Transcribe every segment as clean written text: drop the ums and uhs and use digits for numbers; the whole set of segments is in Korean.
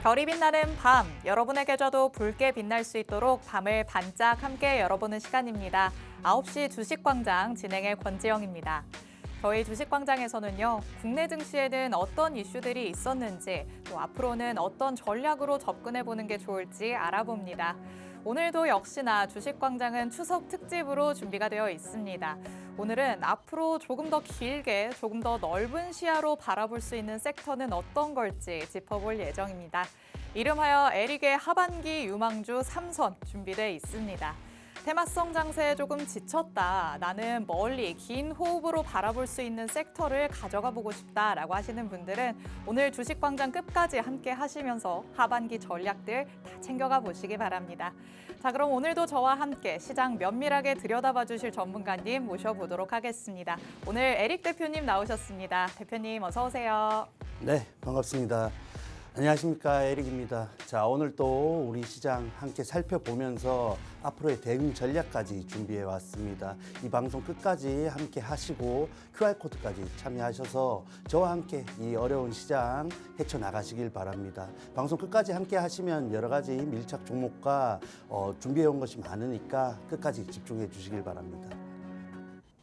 별이 빛나는 밤, 여러분의 계좌도 붉게 빛날 수 있도록 밤을 반짝 함께 열어보는 시간입니다. 9시 주식광장 진행의 권지영입니다. 저희 주식광장에서는요, 국내 증시에는 어떤 이슈들이 있었는지, 또 앞으로는 어떤 전략으로 접근해보는 게 좋을지 알아봅니다. 오늘도 역시나 주식광장은 추석 특집으로 준비가 되어 있습니다. 오늘은 앞으로 조금 더 길게, 조금 더 넓은 시야로 바라볼 수 있는 섹터는 어떤 걸지 짚어볼 예정입니다. 이름하여 에릭의 하반기 유망주 3선 준비되어 있습니다. 테마성 장세에 조금 지쳤다. 나는 멀리 긴 호흡으로 바라볼 수 있는 섹터를 가져가 보고 싶다라고 하시는 분들은 오늘 주식광장 끝까지 함께 하시면서 하반기 전략들 다 챙겨가 보시기 바랍니다. 자, 그럼 오늘도 저와 함께 시장 면밀하게 들여다봐 주실 전문가님 모셔보도록 하겠습니다. 오늘 에릭 대표님 나오셨습니다. 대표님 어서 오세요. 네, 반갑습니다. 안녕하십니까, 에릭입니다. 자, 오늘 또 우리 시장 함께 살펴보면서 앞으로의 대응 전략까지 준비해 왔습니다. 이 방송 끝까지 함께 하시고 QR코드까지 참여하셔서 저와 함께 이 어려운 시장 헤쳐나가시길 바랍니다. 방송 끝까지 함께 하시면 여러 가지 밀착 종목과 준비해 온 것이 많으니까 끝까지 집중해 주시길 바랍니다.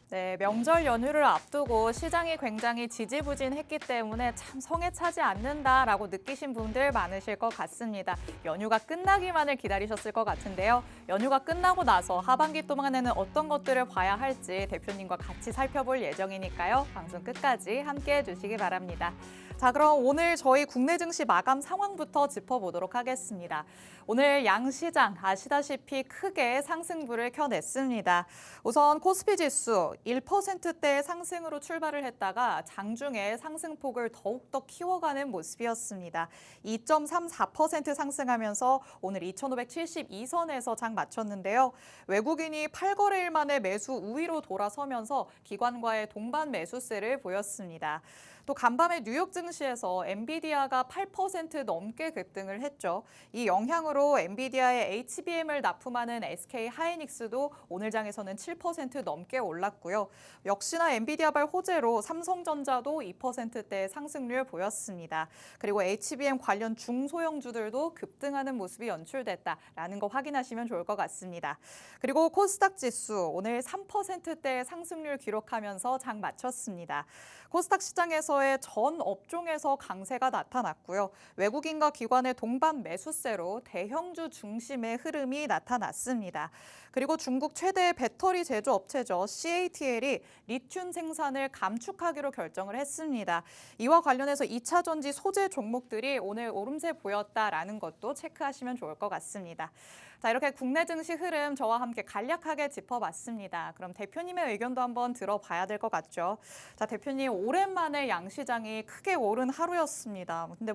네, 명절 연휴를 앞두고 시장이 굉장히 지지부진했기 때문에 참 성에 차지 않는다라고 느끼신 분들 많으실 것 같습니다. 연휴가 끝나기만을 기다리셨을 것 같은데요. 연휴가 끝나고 나서 하반기 동안에는 어떤 것들을 봐야 할지 대표님과 같이 살펴볼 예정이니까요. 방송 끝까지 함께해 주시기 바랍니다. 자, 그럼 오늘 저희 국내 증시 마감 상황부터 짚어보도록 하겠습니다. 오늘 양시장 아시다시피 크게 상승부를 켜냈습니다. 우선 코스피 지수 1%대 상승으로 출발을 했다가 장중에 상승폭을 더욱더 키워가는 모습이었습니다. 2.34% 상승하면서 오늘 2,572선에서 장 마쳤는데요. 외국인이 8거래일 만에 매수 우위로 돌아서면서 기관과의 동반 매수세를 보였습니다. 또 간밤에 뉴욕 증시에서 엔비디아가 8% 넘게 급등을 했죠. 이 영향으로 엔비디아의 HBM을 납품하는 SK 하이닉스도 오늘 장에서는 7% 넘게 올랐고요. 역시나 엔비디아발 호재로 삼성전자도 2%대 상승률 보였습니다. 그리고 HBM 관련 중소형주들도 급등하는 모습이 연출됐다라는 거 확인하시면 좋을 것 같습니다. 그리고 코스닥 지수 오늘 3%대 상승률 기록하면서 장 마쳤습니다. 코스닥 시장에서의 전 업종에서 강세가 나타났고요. 외국인과 기관의 동반 매수세로 대형주 중심의 흐름이 나타났습니다. 그리고 중국 최대 배터리 제조업체죠. CATL이 리튬 생산을 감축하기로 결정을 했습니다. 이와 관련해서 2차 전지 소재 종목들이 오늘 오름세 보였다라는 것도 체크하시면 좋을 것 같습니다. 자, 이렇게 국내 증시 흐름 저와 함께 간략하게 짚어봤습니다. 그럼 대표님의 의견도 한번 들어봐야 될 것 같죠. 자, 대표님 오랜만에 양시장이 크게 오른 하루였습니다. 근데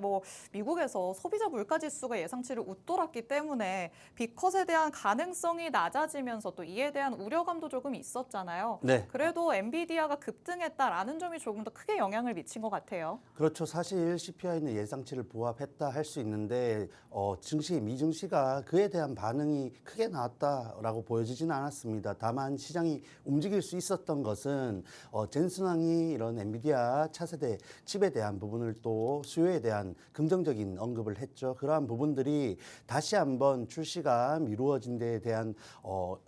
미국에서 소비자 물가지수가 예상치를 웃돌았기 때문에 빅컷에 대한 가능성이 낮아지면서 또 이에 대한 우려감도 조금 있었잖아요. 네. 그래도 엔비디아가 급등했다라는 점이 조금 더 크게 영향을 미친 것 같아요. 그렇죠. 사실 CPI는 예상치를 부합했다 할 수 있는데 증시, 미증시가 그에 대한 반응이 크게 나왔다라고 보여지지는 않았습니다. 다만 시장이 움직일 수 있었던 것은 젠슨왕이 이런 엔비디아 차세대 칩에 대한 부분을 또 수요에 대한 긍정적인 언급을 했죠. 그러한 부분들이 다시 한번 출시가 미루어진 데에 대한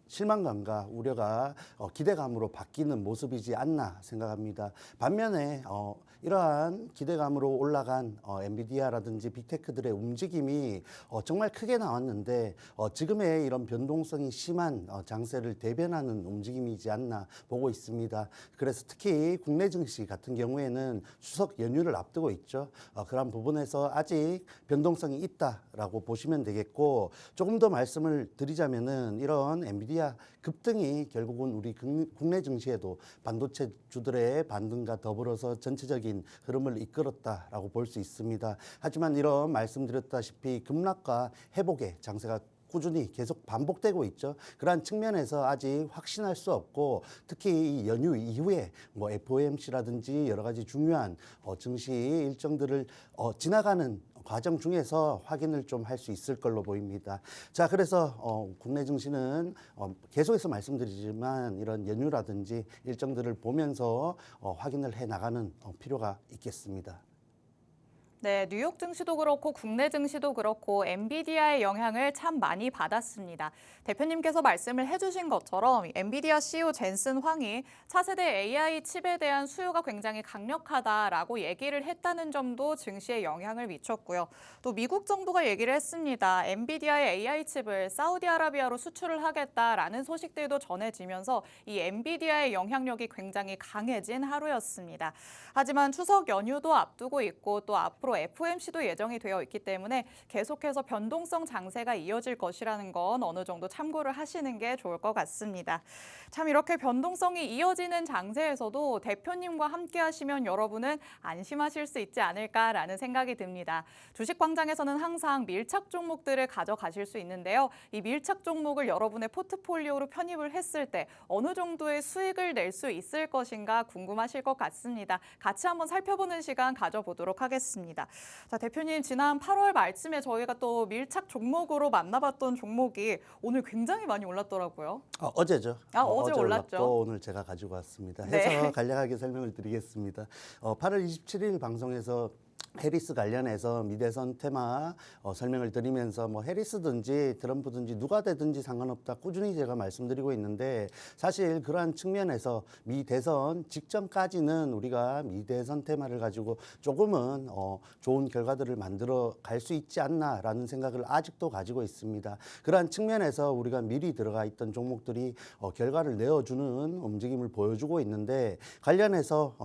실망감과 우려가 기대감으로 바뀌는 모습이지 않나 생각합니다. 반면에 이러한 기대감으로 올라간 엔비디아라든지 빅테크들의 움직임이 정말 크게 나왔는데 지금의 이런 변동성이 심한 장세를 대변하는 움직임이지 않나 보고 있습니다. 그래서 특히 국내 증시 같은 경우에는 추석 연휴를 앞두고 있죠. 그런 부분에서 아직 변동성이 있다라고 보시면 되겠고, 조금 더 말씀을 드리자면은 이런 엔비디아 급등이 결국은 우리 국내 증시에도 반도체 주들의 반등과 더불어서 전체적인 흐름을 이끌었다라고 볼 수 있습니다. 하지만 이런 말씀드렸다시피 급락과 회복의 장세가 꾸준히 계속 반복되고 있죠. 그러한 측면에서 아직 확신할 수 없고, 특히 이 연휴 이후에 FOMC라든지 여러 가지 중요한 증시 일정들을 지나가는 과정 중에서 확인을 좀 할 수 있을 걸로 보입니다. 자, 그래서 국내 증시는 계속해서 말씀드리지만 이런 연휴라든지 일정들을 보면서 확인을 해 나가는 필요가 있겠습니다. 네, 뉴욕 증시도 그렇고 국내 증시도 그렇고 엔비디아의 영향을 참 많이 받았습니다. 대표님께서 말씀을 해주신 것처럼 엔비디아 CEO 젠슨 황이 차세대 AI 칩에 대한 수요가 굉장히 강력하다라고 얘기를 했다는 점도 증시에 영향을 미쳤고요. 또 미국 정부가 얘기를 했습니다. 엔비디아의 AI 칩을 사우디아라비아로 수출을 하겠다라는 소식들도 전해지면서 이 엔비디아의 영향력이 굉장히 강해진 하루였습니다. 하지만 추석 연휴도 앞두고 있고 또 앞으로 FOMC도 예정이 되어 있기 때문에 계속해서 변동성 장세가 이어질 것이라는 건 어느 정도 참고를 하시는 게 좋을 것 같습니다. 참 이렇게 변동성이 이어지는 장세에서도 대표님과 함께 하시면 여러분은 안심하실 수 있지 않을까라는 생각이 듭니다. 주식광장에서는 항상 밀착 종목들을 가져가실 수 있는데요. 이 밀착 종목을 여러분의 포트폴리오로 편입을 했을 때 어느 정도의 수익을 낼 수 있을 것인가 궁금하실 것 같습니다. 같이 한번 살펴보는 시간 가져보도록 하겠습니다. 자, 대표님 지난 8월 말쯤에 저희가 또 밀착 종목으로 만나봤던 종목이 오늘 굉장히 많이 올랐더라고요. 어제죠. 어제 올랐죠. 올랐고 오늘 제가 가지고 왔습니다. 네. 해서 간략하게 설명을 드리겠습니다. 8월 27일 방송에서 해리스 관련해서 미대선 테마 설명을 드리면서 뭐 해리스든지 트럼프든지 누가 되든지 상관없다 꾸준히 제가 말씀드리고 있는데 사실 그러한 측면에서 미대선 직전까지는 우리가 미대선 테마를 가지고 조금은 좋은 결과들을 만들어 갈 수 있지 않나라는 생각을 아직도 가지고 있습니다. 그러한 측면에서 우리가 미리 들어가 있던 종목들이 결과를 내어주는 움직임을 보여주고 있는데 관련해서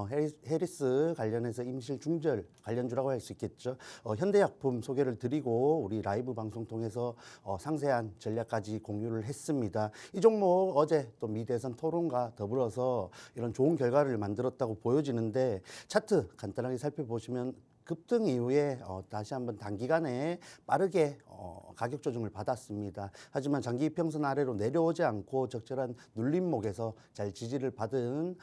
해리스 관련해서 임실 중절 관련주라고 할 수 있겠죠. 현대약품 소개를 드리고 우리 라이브 방송 통해서 상세한 전략까지 공유를 했습니다. 이 종목 어제 또 미대선 토론과 더불어서 이런 좋은 결과를 만들었다고 보여지는데 차트 간단하게 살펴보시면 급등 이후에 다시 한번 단기간에 빠르게 가격 조정을 받았습니다. 하지만 장기 이평선 아래로 내려오지 않고 적절한 눌림목에서 잘 지지를 받은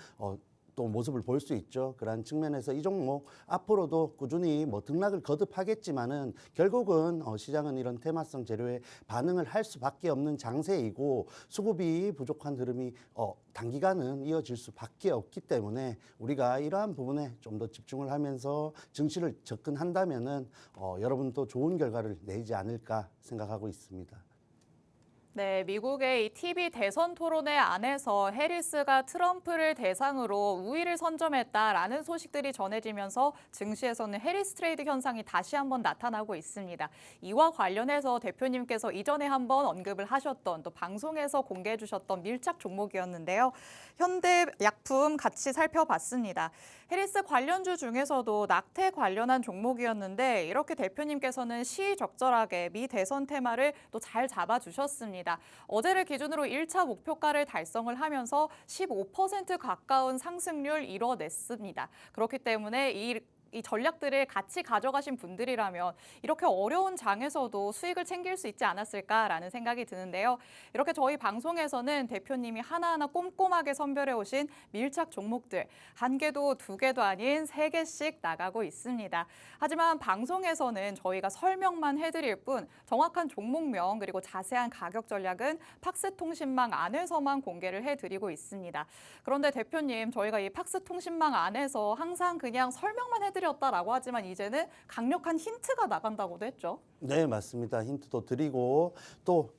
또 모습을 볼 수 있죠. 그러한 측면에서 이 종목 앞으로도 꾸준히 뭐 등락을 거듭하겠지만은 결국은 시장은 이런 테마성 재료에 반응을 할 수밖에 없는 장세이고 수급이 부족한 흐름이 단기간은 이어질 수밖에 없기 때문에 우리가 이러한 부분에 좀 더 집중을 하면서 증시를 접근한다면은 여러분도 좋은 결과를 내지 않을까 생각하고 있습니다. 네, 미국의 이 TV 대선 토론회 안에서 해리스가 트럼프를 대상으로 우위를 선점했다라는 소식들이 전해지면서 증시에서는 해리스 트레이드 현상이 다시 한번 나타나고 있습니다. 이와 관련해서 대표님께서 이전에 한번 언급을 하셨던 또 방송에서 공개해 주셨던 밀착 종목이었는데요. 현대약품 같이 살펴봤습니다. 해리스 관련주 중에서도 낙태 관련한 종목이었는데 이렇게 대표님께서는 시의적절하게 미 대선 테마를 또 잘 잡아주셨습니다. 어제를 기준으로 1차 목표가를 달성을 하면서 15% 가까운 상승률 이뤄냈습니다. 그렇기 때문에 이 전략들을 같이 가져가신 분들이라면 이렇게 어려운 장에서도 수익을 챙길 수 있지 않았을까라는 생각이 드는데요. 이렇게 저희 방송에서는 대표님이 하나하나 꼼꼼하게 선별해 오신 밀착 종목들 한 개도 두 개도 아닌 세 개씩 나가고 있습니다. 하지만 방송에서는 저희가 설명만 해드릴 뿐 정확한 종목명 그리고 자세한 가격 전략은 팍스통신망 안에서만 공개를 해드리고 있습니다. 그런데 대표님 저희가 이 팍스통신망 안에서 항상 그냥 설명만 해드렸다라고 하지만 이제는 강력한 힌트가 나간다고도 했죠. 네, 맞습니다. 힌트도 드리고 또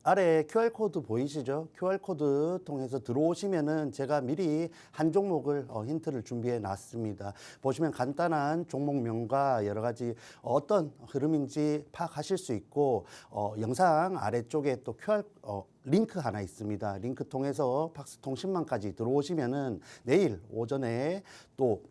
아래 QR코드 보이시죠? QR코드 통해서 들어오시면은 제가 미리 한 종목을 힌트를 준비해 놨습니다. 보시면 간단한 종목명과 여러 가지 어떤 흐름인지 파악하실 수 있고 영상 아래쪽에 또 링크 하나 있습니다. 링크 통해서 팍스통신망까지 들어오시면은 내일 오전에 또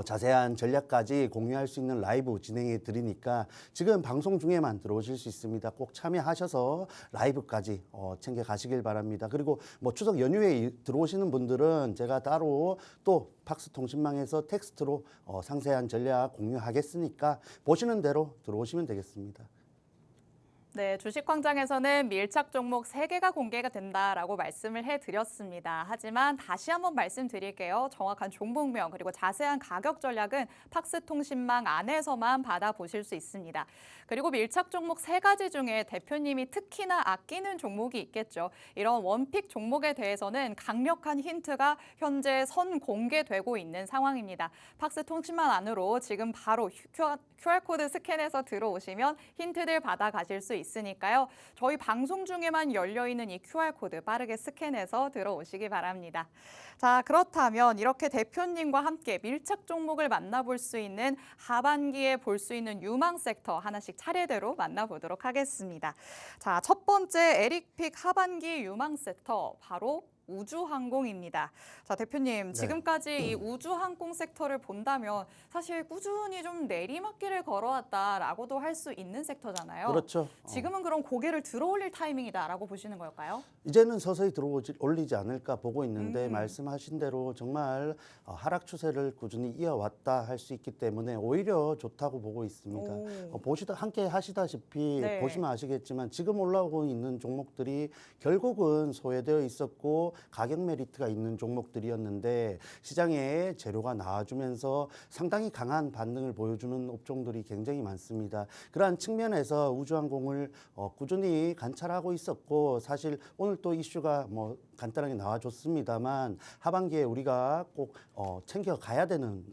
자세한 전략까지 공유할 수 있는 라이브 진행해 드리니까 지금 방송 중에만 들어오실 수 있습니다. 꼭 참여하셔서 라이브까지 챙겨 가시길 바랍니다. 그리고 뭐 추석 연휴에 들어오시는 분들은 제가 따로 또 팍스통신망에서 텍스트로 상세한 전략 공유하겠으니까 보시는 대로 들어오시면 되겠습니다. 네, 주식광장에서는 밀착 종목 3개가 공개가 된다라고 말씀을 해드렸습니다. 하지만 다시 한번 말씀드릴게요. 정확한 종목명 그리고 자세한 가격 전략은 팍스통신망 안에서만 받아보실 수 있습니다. 그리고 밀착 종목 3가지 중에 대표님이 특히나 아끼는 종목이 있겠죠. 이런 원픽 종목에 대해서는 강력한 힌트가 현재 선 공개되고 있는 상황입니다. 팍스통신망 안으로 지금 바로 QR코드 스캔해서 들어오시면 힌트들 받아가실 수 있으니까요. 저희 방송 중에만 열려있는 이 QR코드 빠르게 스캔해서 들어오시기 바랍니다. 자, 그렇다면 이렇게 대표님과 함께 밀착 종목을 만나볼 수 있는 하반기에 볼 수 있는 유망 섹터 하나씩 차례대로 만나보도록 하겠습니다. 자, 첫 번째 에릭픽 하반기 유망 섹터 바로 우주항공입니다. 자, 대표님, 지금까지 이 우주항공 섹터를 본다면 사실 꾸준히 좀 내리막길을 걸어왔다라고도 할 수 있는 섹터잖아요. 그렇죠. 지금은 그럼 고개를 들어올릴 타이밍이다라고 보시는 걸까요? 이제는 서서히 올리지 않을까 보고 있는데 말씀하신 대로 정말 하락 추세를 꾸준히 이어왔다 할 수 있기 때문에 오히려 좋다고 보고 있습니다. 함께 하시다시피 네. 보시면 아시겠지만 지금 올라오고 있는 종목들이 결국은 소외되어 있었고 가격 메리트가 있는 종목들이었는데 시장에 재료가 나와주면서 상당히 강한 반등을 보여주는 업종들이 굉장히 많습니다. 그러한 측면에서 우주항공을 꾸준히 관찰하고 있었고 사실 오늘 또 이슈가 뭐 간단하게 나와줬습니다만 하반기에 우리가 꼭 챙겨가야 되는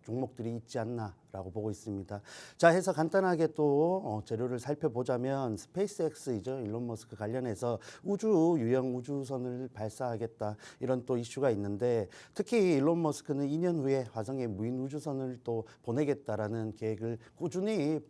종목들이 있지 않나라고 보고 있습니다. 자, 해서 간단하게 또 재료를 살펴보자면 스페이스X이죠. 일론 머스크 관련해서 우주 유형 우주선을 발사하겠다 이런 또 이슈가 있는데 특히 일론 머스크는 2년 후에 화성에 무인 우주선을 또 보내겠다라는 계획을 꾸준히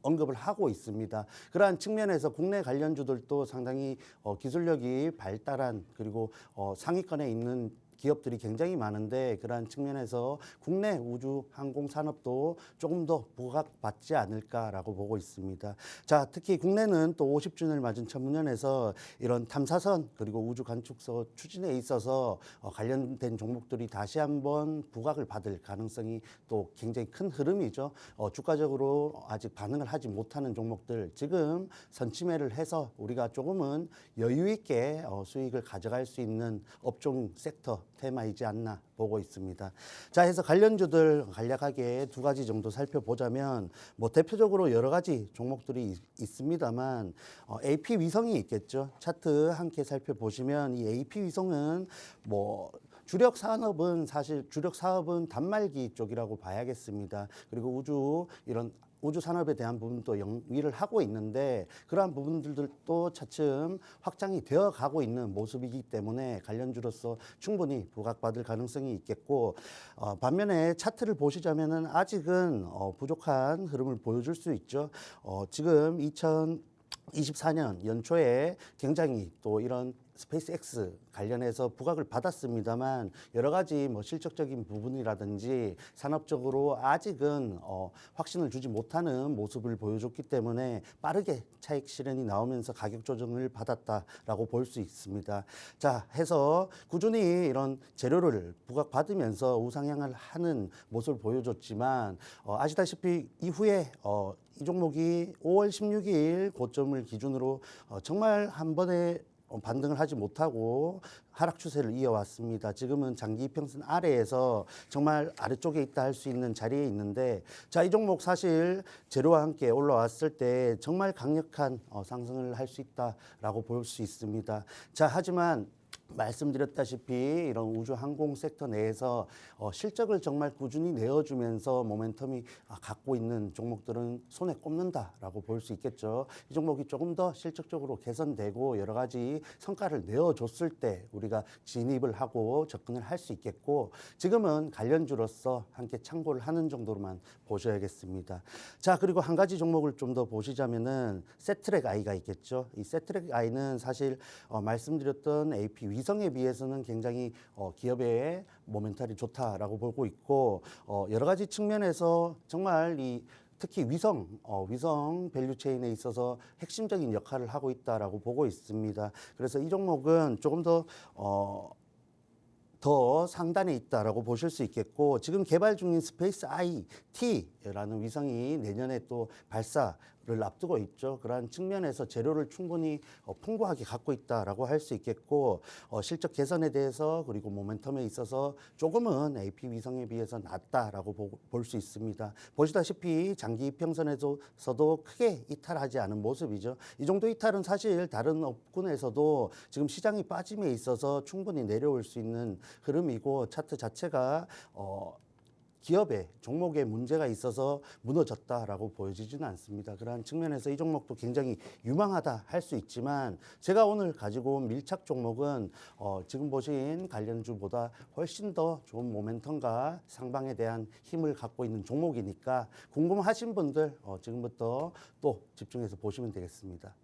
언급을 하고 있습니다. 그러한 측면에서 국내 관련주들도 상당히 기술력이 발달한 그리고 상위권에 있는 기업들이 굉장히 많은데 그러한 측면에서 국내 우주 항공 산업도 조금 더 부각받지 않을까라고 보고 있습니다. 자, 특히 국내는 또 50주년을 맞은 천문연에서 이런 탐사선 그리고 우주 관측소 추진에 있어서 관련된 종목들이 다시 한번 부각을 받을 가능성이 또 굉장히 큰 흐름이죠. 주가적으로 아직 반응을 하지 못하는 종목들 지금 선침해를 해서 우리가 조금은 여유 있게 수익을 가져갈 수 있는 업종 섹터 테마이지 않나 보고 있습니다. 자, 해서 관련주들 간략하게 2가지 정도 살펴보자면 뭐 대표적으로 여러 가지 종목들이 있습니다만 AP 위성이 있겠죠. 차트 함께 살펴보시면 이 AP 위성은 뭐 주력 사업은 단말기 쪽이라고 봐야겠습니다. 그리고 우주 산업에 대한 부분도 영위를 하고 있는데 그러한 부분들도 차츰 확장이 되어 가고 있는 모습이기 때문에 관련주로서 충분히 부각받을 가능성이 있겠고 반면에 차트를 보시자면은 아직은 부족한 흐름을 보여줄 수 있죠. 지금 2024년 연초에 굉장히 또 이런 스페이스X 관련해서 부각을 받았습니다만 여러 가지 뭐 실적적인 부분이라든지 산업적으로 아직은 확신을 주지 못하는 모습을 보여줬기 때문에 빠르게 차익 실현이 나오면서 가격 조정을 받았다라고 볼 수 있습니다. 자, 해서 꾸준히 이런 재료를 부각받으면서 우상향을 하는 모습을 보여줬지만 아시다시피 이후에 이 종목이 5월 16일 고점을 기준으로 정말 한 번에 반등을 하지 못하고 하락 추세를 이어왔습니다. 지금은 장기 이평선 아래에서 정말 아래쪽에 있다 할 수 있는 자리에 있는데 자, 이 종목 사실 재료와 함께 올라왔을 때 정말 강력한 상승을 할 수 있다라고 볼 수 있습니다. 자, 하지만 말씀드렸다시피 이런 우주 항공 섹터 내에서 실적을 정말 꾸준히 내어주면서 모멘텀이 갖고 있는 종목들은 손에 꼽는다라고 볼 수 있겠죠. 이 종목이 조금 더 실적적으로 개선되고 여러 가지 성과를 내어줬을 때 우리가 진입을 하고 접근을 할 수 있겠고 지금은 관련주로서 함께 참고를 하는 정도로만 보셔야겠습니다. 자, 그리고 한 가지 종목을 좀 더 보시자면은 세트랙 I가 있겠죠. 이 세트랙 I는 사실 말씀드렸던 AP 위성에 비해서는 굉장히 기업의 모멘탈이 좋다라고 보고 있고 여러 가지 측면에서 정말 특히 위성 밸류체인에 있어서 핵심적인 역할을 하고 있다라고 보고 있습니다. 그래서 이 종목은 조금 더 상단에 있다라고 보실 수 있겠고 지금 개발 중인 스페이스 IT라는 위성이 내년에 또 발사 를 앞두고 있죠. 그러한 측면에서 재료를 충분히 풍부하게 갖고 있다라고 할 수 있겠고 실적 개선에 대해서 그리고 모멘텀에 있어서 조금은 AP 위성에 비해서 낮다라고 볼 수 있습니다. 보시다시피 장기 이평선에서도 크게 이탈하지 않은 모습이죠. 이 정도 이탈은 사실 다른 업군에서도 지금 시장이 빠짐에 있어서 충분히 내려올 수 있는 흐름이고 차트 자체가 기업의 종목에 문제가 있어서 무너졌다라고 보여지지는 않습니다. 그러한 측면에서 이 종목도 굉장히 유망하다 할 수 있지만 제가 오늘 가지고 온 밀착 종목은 지금 보신 관련주보다 훨씬 더 좋은 모멘텀과 상방에 대한 힘을 갖고 있는 종목이니까 궁금하신 분들 지금부터 또 집중해서 보시면 되겠습니다.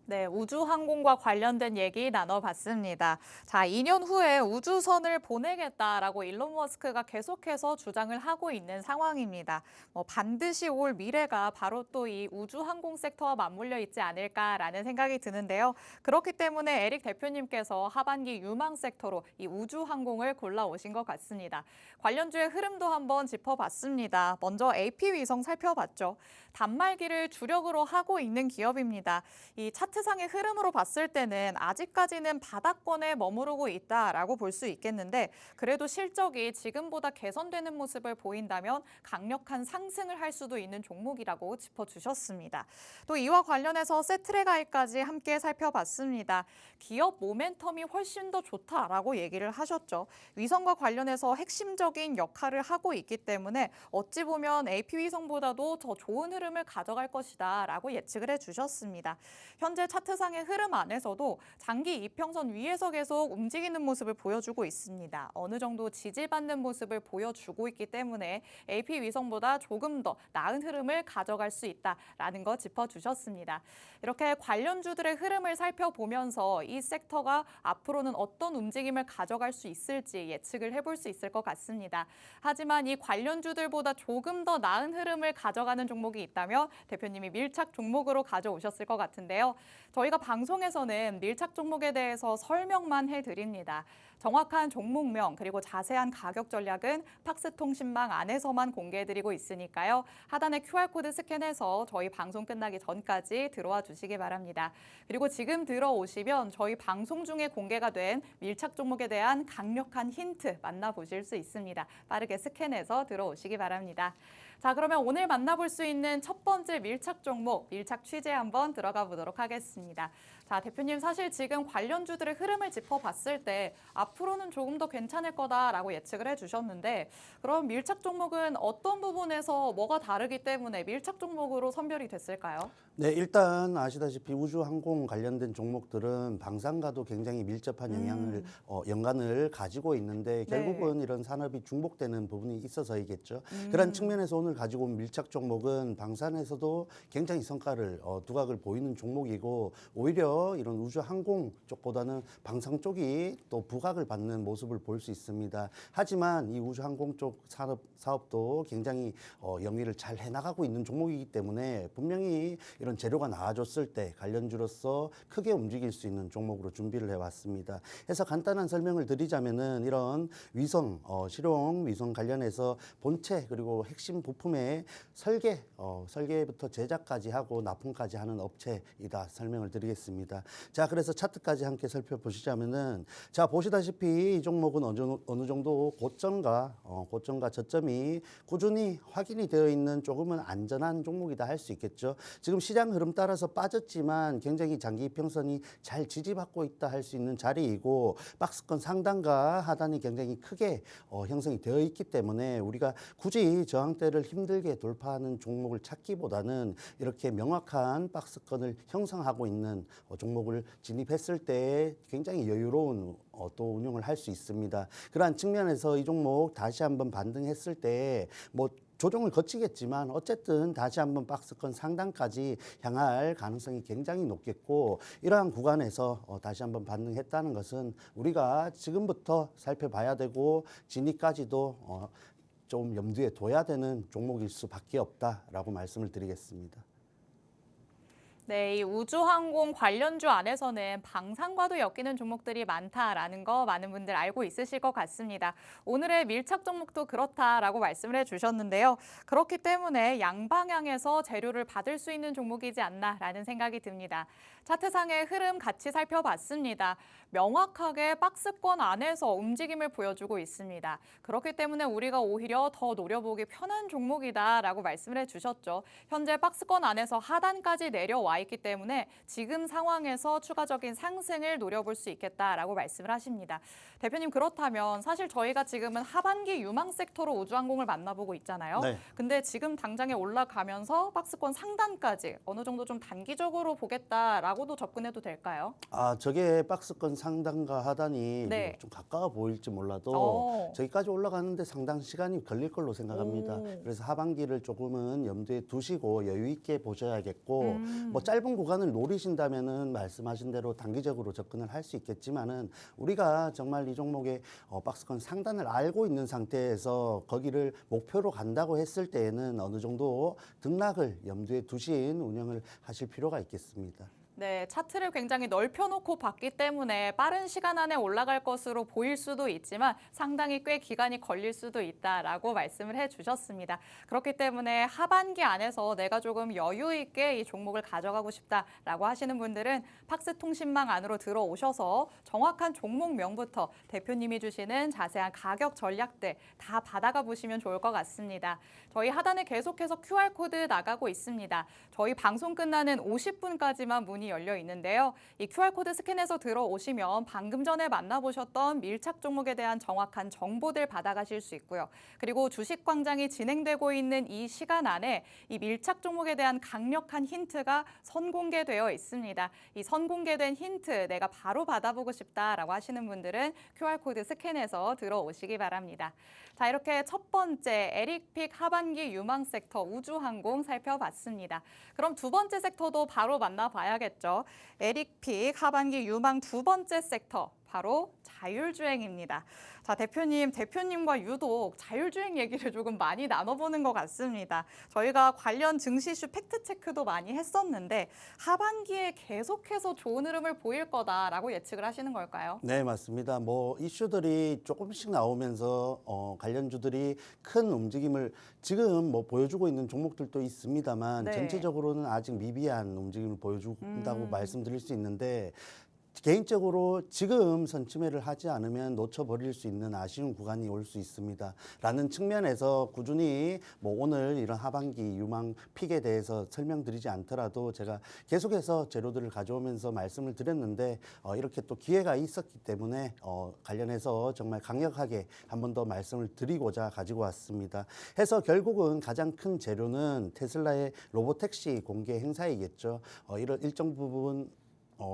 네, 우주항공과 관련된 얘기 나눠봤습니다. 자, 2년 후에 우주선을 보내겠다라고 일론 머스크가 계속해서 주장을 하고 있는 상황입니다. 반드시 올 미래가 바로 또 이 우주항공 섹터와 맞물려 있지 않을까라는 생각이 드는데요. 그렇기 때문에 에릭 대표님께서 하반기 유망 섹터로 이 우주항공을 골라오신 것 같습니다. 관련주의 흐름도 한번 짚어봤습니다. 먼저 AP 위성 살펴봤죠. 단말기를 주력으로 하고 있는 기업입니다. 이 차트상의 흐름으로 봤을 때는 아직까지는 바닥권에 머무르고 있다라고 볼 수 있겠는데 그래도 실적이 지금보다 개선되는 모습을 보인다면 강력한 상승을 할 수도 있는 종목이라고 짚어주셨습니다. 또 이와 관련해서 세트레가이까지 함께 살펴봤습니다. 기업 모멘텀이 훨씬 더 좋다라고 얘기를 하셨죠. 위성과 관련해서 핵심적인 역할을 하고 있기 때문에 어찌 보면 AP 위성보다도 더 좋은 흐름을 가져갈 것이다 라고 예측을 해주셨습니다. 현재 차트상의 흐름 안에서도 장기 이평선 위에서 계속 움직이는 모습을 보여주고 있습니다. 어느 정도 지지받는 모습을 보여주고 있기 때문에 AP 위성보다 조금 더 나은 흐름을 가져갈 수 있다라는 거 짚어주셨습니다. 이렇게 관련주들의 흐름을 살펴보면서 이 섹터가 앞으로는 어떤 움직임을 가져갈 수 있을지 예측을 해볼 수 있을 것 같습니다. 하지만 이 관련주들보다 조금 더 나은 흐름을 가져가는 종목이 있다면 대표님이 밀착 종목으로 가져오셨을 것 같은데요. 저희가 방송에서는 밀착 종목에 대해서 설명만 해드립니다. 정확한 종목명 그리고 자세한 가격 전략은 팍스통신망 안에서만 공개해드리고 있으니까요. 하단에 QR코드 스캔해서 저희 방송 끝나기 전까지 들어와 주시기 바랍니다. 그리고 지금 들어오시면 저희 방송 중에 공개가 된 밀착 종목에 대한 강력한 힌트 만나보실 수 있습니다. 빠르게 스캔해서 들어오시기 바랍니다. 자, 그러면 오늘 만나볼 수 있는 첫 번째 밀착 종목, 밀착 취재 한번 들어가 보도록 하겠습니다. 자, 대표님 사실 지금 관련주들의 흐름을 짚어봤을 때 앞으로는 조금 더 괜찮을 거다라고 예측을 해주셨는데 그럼 밀착 종목은 어떤 부분에서 뭐가 다르기 때문에 밀착 종목으로 선별이 됐을까요? 네, 일단 아시다시피 우주항공 관련된 종목들은 방산과도 굉장히 밀접한 연관을 가지고 있는데 결국은 이런 산업이 중복되는 부분이 있어서이겠죠. 그런 측면에서 오늘 가지고 온 밀착 종목은 방산에서도 굉장히 성과를 두각을 보이는 종목이고 오히려 이런 우주항공 쪽보다는 방산 쪽이 또 부각을 받는 모습을 볼 수 있습니다. 하지만 이 우주항공 쪽 사업도 굉장히 영위를 잘 해나가고 있는 종목이기 때문에 분명히 이런 재료가 나와줬을 때 관련주로서 크게 움직일 수 있는 종목으로 준비를 해왔습니다. 해서 간단한 설명을 드리자면은 이런 위성, 실용 위성 관련해서 본체 그리고 핵심 부품의 설계부터 제작까지 하고 납품까지 하는 업체이다 설명을 드리겠습니다. 자, 그래서 차트까지 함께 살펴보시자면은 자, 보시다시피 이 종목은 어느 정도 고점과 저점이 꾸준히 확인이 되어 있는 조금은 안전한 종목이다 할 수 있겠죠. 지금 시장 흐름 따라서 빠졌지만 굉장히 장기 이평선이 잘 지지받고 있다 할 수 있는 자리이고 박스권 상단과 하단이 굉장히 크게 형성이 되어 있기 때문에 우리가 굳이 저항대를 힘들게 돌파하는 종목을 찾기보다는 이렇게 명확한 박스권을 형성하고 있는 종목을 진입했을 때 굉장히 여유로운 또 운용을 할 수 있습니다. 그러한 측면에서 이 종목 다시 한번 반등했을 때 조정을 거치겠지만 어쨌든 다시 한번 박스권 상단까지 향할 가능성이 굉장히 높겠고 이러한 구간에서 다시 한번 반등했다는 것은 우리가 지금부터 살펴봐야 되고 진입까지도 좀 염두에 둬야 되는 종목일 수밖에 없다라고 말씀을 드리겠습니다. 네, 이 우주항공 관련주 안에서는 방산과도 엮이는 종목들이 많다라는 거 많은 분들 알고 있으실 것 같습니다. 오늘의 밀착 종목도 그렇다라고 말씀을 해주셨는데요. 그렇기 때문에 양방향에서 재료를 받을 수 있는 종목이지 않나라는 생각이 듭니다. 차트상의 흐름 같이 살펴봤습니다. 명확하게 박스권 안에서 움직임을 보여주고 있습니다. 그렇기 때문에 우리가 오히려 더 노려보기 편한 종목이다라고 말씀을 해주셨죠. 현재 박스권 안에서 하단까지 내려와 있기 때문에 지금 상황에서 추가적인 상승을 노려볼 수 있겠다라고 말씀을 하십니다. 대표님, 그렇다면 사실 저희가 지금은 하반기 유망 섹터로 우주항공을 만나보고 있잖아요. 네. 근데 지금 당장에 올라가면서 박스권 상단까지 어느 정도 좀 단기적으로 보겠다라고도 접근해도 될까요? 저게 박스권 상단과 하단이 네. 좀 가까워 보일지 몰라도 저기까지 올라가는데 상당 시간이 걸릴 걸로 생각합니다. 오. 그래서 하반기를 조금은 염두에 두시고 여유 있게 보셔야겠고 뭐 음. 짧은 구간을 노리신다면은 말씀하신 대로 단기적으로 접근을 할 수 있겠지만은 우리가 정말 이 종목의 박스권 상단을 알고 있는 상태에서 거기를 목표로 간다고 했을 때에는 어느 정도 등락을 염두에 두신 운영을 하실 필요가 있겠습니다. 네, 차트를 굉장히 넓혀놓고 봤기 때문에 빠른 시간 안에 올라갈 것으로 보일 수도 있지만 상당히 꽤 기간이 걸릴 수도 있다라고 말씀을 해주셨습니다. 그렇기 때문에 하반기 안에서 내가 조금 여유 있게 이 종목을 가져가고 싶다라고 하시는 분들은 팍스통신망 안으로 들어오셔서 정확한 종목명부터 대표님이 주시는 자세한 가격 전략들 다 받아가 보시면 좋을 것 같습니다. 저희 하단에 계속해서 QR코드 나가고 있습니다. 저희 방송 끝나는 50분까지만 문의 열려 있는데요. 이 QR코드 스캔해서 들어오시면 방금 전에 만나보셨던 밀착 종목에 대한 정확한 정보들 받아가실 수 있고요. 그리고 주식광장이 진행되고 있는 이 시간 안에 이 밀착 종목에 대한 강력한 힌트가 선공개되어 있습니다. 이 선공개된 힌트 내가 바로 받아보고 싶다라고 하시는 분들은 QR코드 스캔해서 들어오시기 바랍니다. 자, 이렇게 첫 번째 에릭픽 하반기 유망 섹터 우주항공 살펴봤습니다. 그럼 두 번째 섹터도 바로 만나봐야겠죠. 에릭픽 하반기 유망 두 번째 섹터 바로 자율주행입니다. 자, 대표님과 유독 자율주행 얘기를 조금 많이 나눠보는 것 같습니다. 저희가 관련 증시 이슈 팩트 체크도 많이 했었는데 하반기에 계속해서 좋은 흐름을 보일 거다라고 예측을 하시는 걸까요? 네, 맞습니다. 뭐 이슈들이 조금씩 나오면서 관련주들이 큰 움직임을 지금 뭐 보여주고 있는 종목들도 있습니다만 네. 전체적으로는 아직 미비한 움직임을 보여준다고 음. 말씀드릴 수 있는데 개인적으로 지금 선침해를 하지 않으면 놓쳐버릴 수 있는 아쉬운 구간이 올 수 있습니다. 라는 측면에서 꾸준히 뭐 오늘 이런 하반기 유망 픽에 대해서 설명드리지 않더라도 제가 계속해서 재료들을 가져오면서 말씀을 드렸는데 이렇게 또 기회가 있었기 때문에 관련해서 정말 강력하게 한 번 더 말씀을 드리고자 가지고 왔습니다. 해서 결국은 가장 큰 재료는 테슬라의 로보택시 공개 행사이겠죠. 이런 일정 부분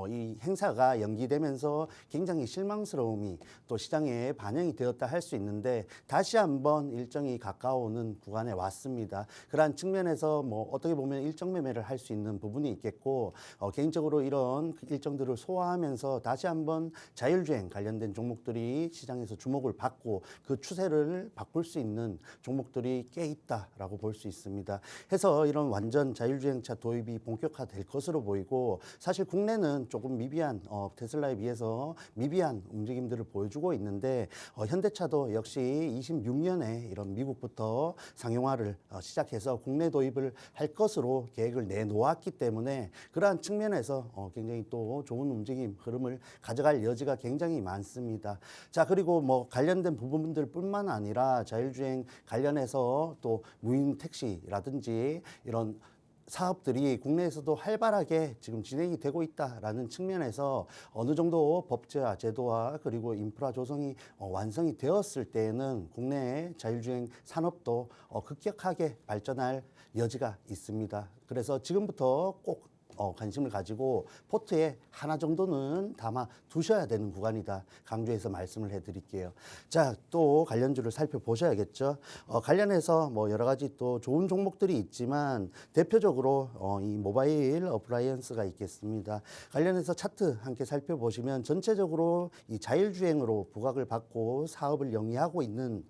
이 행사가 연기되면서 굉장히 실망스러움이 또 시장에 반영이 되었다 할 수 있는데 다시 한번 일정이 가까워오는 구간에 왔습니다. 그러한 측면에서 뭐 어떻게 보면 일정 매매를 할 수 있는 부분이 있겠고 개인적으로 이런 일정들을 소화하면서 다시 한번 자율주행 관련된 종목들이 시장에서 주목을 받고 그 추세를 바꿀 수 있는 종목들이 꽤 있다라고 볼 수 있습니다. 해서 이런 완전 자율주행차 도입이 본격화될 것으로 보이고 사실 국내는 조금 미비한 테슬라에 비해서 미비한 움직임들을 보여주고 있는데 현대차도 역시 26년에 이런 미국부터 상용화를 시작해서 국내 도입을 할 것으로 계획을 내놓았기 때문에 그러한 측면에서 굉장히 또 좋은 움직임 흐름을 가져갈 여지가 굉장히 많습니다. 자, 그리고 뭐 관련된 부분들뿐만 아니라 자율주행 관련해서 또 무인 택시라든지 이런 사업들이 국내에서도 활발하게 지금 진행이 되고 있다라는 측면에서 어느 정도 법제화 제도와 그리고 인프라 조성이 완성이 되었을 때에는 국내의 자율주행 산업도 급격하게 발전할 여지가 있습니다. 그래서 지금부터 꼭 관심을 가지고 포트에 하나 정도는 담아 두셔야 되는 구간이다. 강조해서 말씀을 해드릴게요. 자, 또 관련주를 살펴보셔야겠죠. 관련해서 뭐 여러 가지 또 좋은 종목들이 있지만 대표적으로 이 모바일 어플라이언스가 있겠습니다. 관련해서 차트 함께 살펴보시면 전체적으로 이 자율주행으로 부각을 받고 사업을 영위하고 있는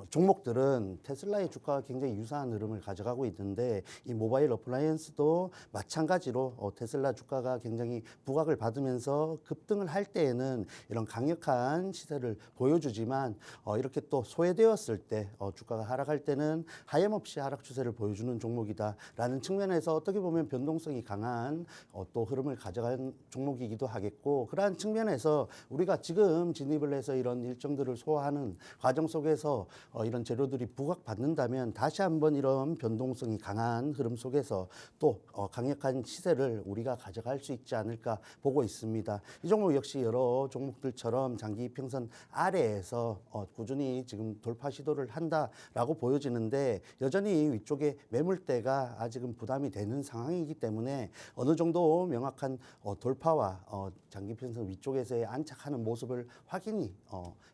종목들은 테슬라의 주가가 굉장히 유사한 흐름을 가져가고 있는데 이 모바일 어플라이언스도 마찬가지로 마찬가지로 테슬라 주가가 굉장히 부각을 받으면서 급등을 할 때에는 이런 강력한 시세를 보여주지만 이렇게 또 소외되었을 때 주가가 하락할 때는 하염없이 하락 추세를 보여주는 종목이다라는 측면에서 어떻게 보면 변동성이 강한 또 흐름을 가져간 종목이기도 하겠고, 그러한 측면에서 우리가 지금 진입을 해서 이런 일정들을 소화하는 과정 속에서 이런 재료들이 부각받는다면 다시 한번 이런 변동성이 강한 흐름 속에서 또 강력한 시세를 우리가 가져갈 수 있지 않을까 보고 있습니다. 이 종목 역시 여러 종목들처럼 장기 이평선 아래에서 꾸준히 지금 돌파 시도를 한다라고 보여지는데, 여전히 위쪽에 매물대가 아직은 부담이 되는 상황이기 때문에 어느 정도 명확한 돌파와 장기 이평선 위쪽에서의 안착하는 모습을 확인이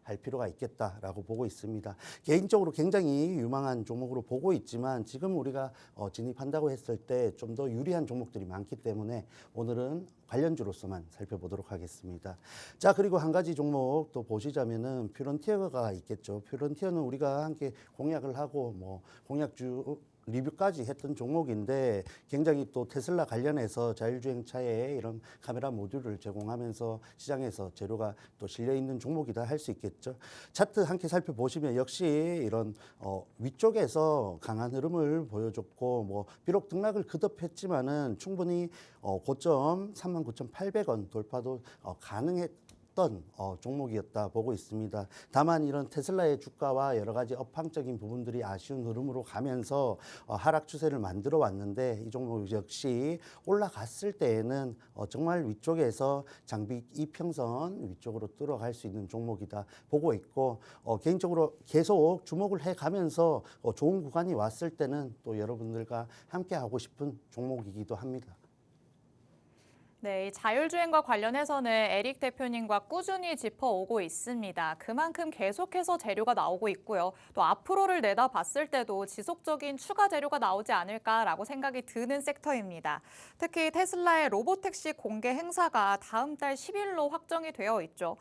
할 필요가 있겠다라고 보고 있습니다. 개인적으로 굉장히 유망한 종목으로 보고 있지만 지금 우리가 진입한다고 했을 때 좀 더 유리한 종목들이 많기 때문에 오늘은 관련주로서만 살펴보도록 하겠습니다. 자, 그리고 한 가지 종목 또 보시자면은 퓨런티어가 있겠죠. 퓨런티어는 우리가 함께 공약을 하고 공약주 리뷰까지 했던 종목인데, 굉장히 또 테슬라 관련해서 자율주행차에 이런 카메라 모듈을 제공하면서 시장에서 재료가 또 실려 있는 종목이다 할 수 있겠죠. 차트 함께 살펴보시면 역시 이런 위쪽에서 강한 흐름을 보여줬고, 비록 등락을 거듭했지만은 충분히 고점 39,800원 돌파도 가능했던 종목이었다 보고 있습니다. 다만 이런 테슬라의 주가와 여러 가지 업황적인 부분들이 아쉬운 흐름으로 가면서 하락 추세를 만들어 왔는데, 이 종목 역시 올라갔을 때에는 정말 위쪽에서 장비 이평선 위쪽으로 들어갈 수 있는 종목이다 보고 있고, 개인적으로 계속 주목을 해가면서 좋은 구간이 왔을 때는 또 여러분들과 함께 하고 싶은 종목이기도 합니다. 네, 이 자율주행과 관련해서는 에릭 대표님과 꾸준히 짚어오고 있습니다. 그만큼 계속해서 재료가 나오고 있고요. 또 앞으로를 내다봤을 때도 지속적인 추가 재료가 나오지 않을까라고 생각이 드는 섹터입니다. 특히 테슬라의 로보택시 공개 행사가 다음 달 10일로 확정이 되어 있죠.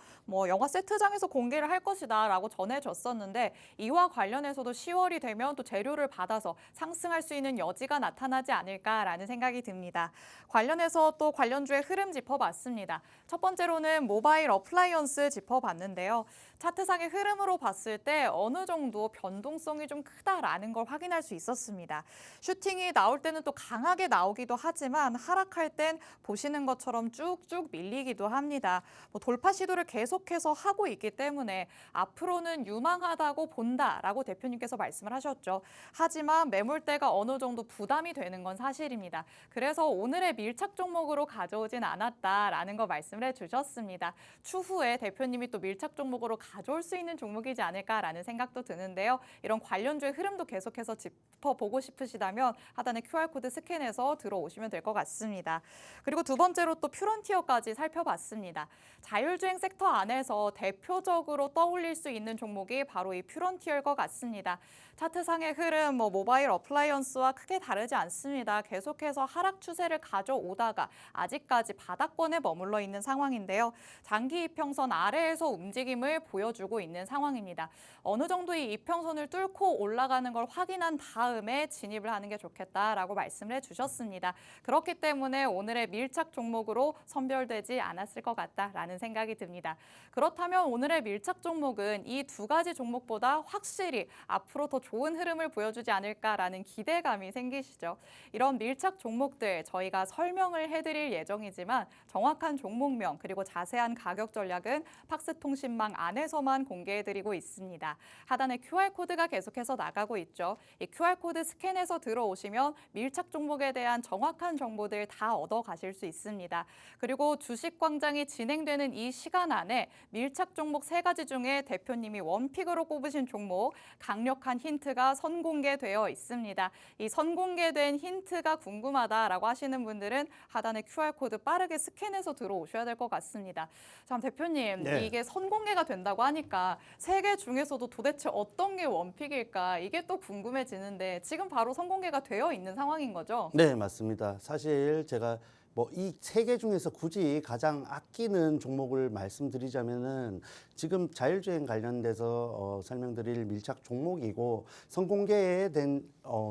영화 세트장에서 공개를 할 것이다라고 전해졌었는데, 이와 관련해서도 10월이 되면 또 재료를 받아서 상승할 수 있는 여지가 나타나지 않을까라는 생각이 듭니다. 관련해서 또 관련주의 흐름 짚어봤습니다. 첫 번째로는 모바일 어플라이언스 짚어봤는데요. 차트상의 흐름으로 봤을 때 어느 정도 변동성이 좀 크다라는 걸 확인할 수 있었습니다. 슈팅이 나올 때는 또 강하게 나오기도 하지만 하락할 땐 보시는 것처럼 쭉쭉 밀리기도 합니다. 돌파 시도를 계속해서 하고 있기 때문에 앞으로는 유망하다고 본다라고 대표님께서 말씀을 하셨죠. 하지만 매물대가 어느 정도 부담이 되는 건 사실입니다. 그래서 오늘의 밀착 종목으로 가져오진 않았다라는 거 말씀을 해주셨습니다. 추후에 대표님이 또 밀착 종목으로 가져올 수 있는 종목이지 않을까라는 생각도 드는데요. 이런 관련주의 흐름도 계속해서 짚어보고 싶으시다면 하단의 QR코드 스캔해서 들어오시면 될 것 같습니다. 그리고 두 번째로 또 퓨런티어까지 살펴봤습니다. 자율주행 섹터 안에서 대표적으로 떠올릴 수 있는 종목이 바로 이 퓨런티어일 것 같습니다. 차트상의 흐름, 모바일 어플라이언스와 크게 다르지 않습니다. 계속해서 하락 추세를 가져오다가 아직까지 바닥권에 머물러 있는 상황인데요. 장기 이평선 아래에서 움직임을 보여주고 있는 상황입니다. 어느 정도 이 이평선을 뚫고 올라가는 걸 확인한 다음에 진입을 하는 게 좋겠다라고 말씀을 해주셨습니다. 그렇기 때문에 오늘의 밀착 종목으로 선별되지 않았을 것 같다라는 생각이 듭니다. 그렇다면 오늘의 밀착 종목은 이 두 가지 종목보다 확실히 앞으로 더 좋은 흐름을 보여주지 않을까라는 기대감이 생기시죠. 이런 밀착 종목들 저희가 설명을 해드릴 예정이지만 정확한 종목명 그리고 자세한 가격 전략은 팍스통신망 안에서만 공개해드리고 있습니다. 하단에 QR코드가 계속해서 나가고 있죠. 이 QR코드 스캔해서 들어오시면 밀착 종목에 대한 정확한 정보들 다 얻어가실 수 있습니다. 그리고 주식광장이 진행되는 이 시간 안에 밀착 종목 3가지 중에 대표님이 원픽으로 꼽으신 종목 강력한 힌트가 선공개되어 있습니다. 이 선공개된 힌트가 궁금하다라고 하시는 분들은 하단의 QR코드 빠르게 스캔해서 들어오셔야 될 것 같습니다. 참 대표님, 네. 이게 선공개가 된다고 하니까 3개 중에서도 도대체 어떤 게 원픽일까 이게 또 궁금해지는데 지금 바로 선공개가 되어 있는 상황인 거죠? 네, 맞습니다. 사실 제가 뭐 이 세 개 중에서 굳이 가장 아끼는 종목을 말씀드리자면은 지금 자율주행 관련돼서 설명드릴 밀착 종목이고 선공개된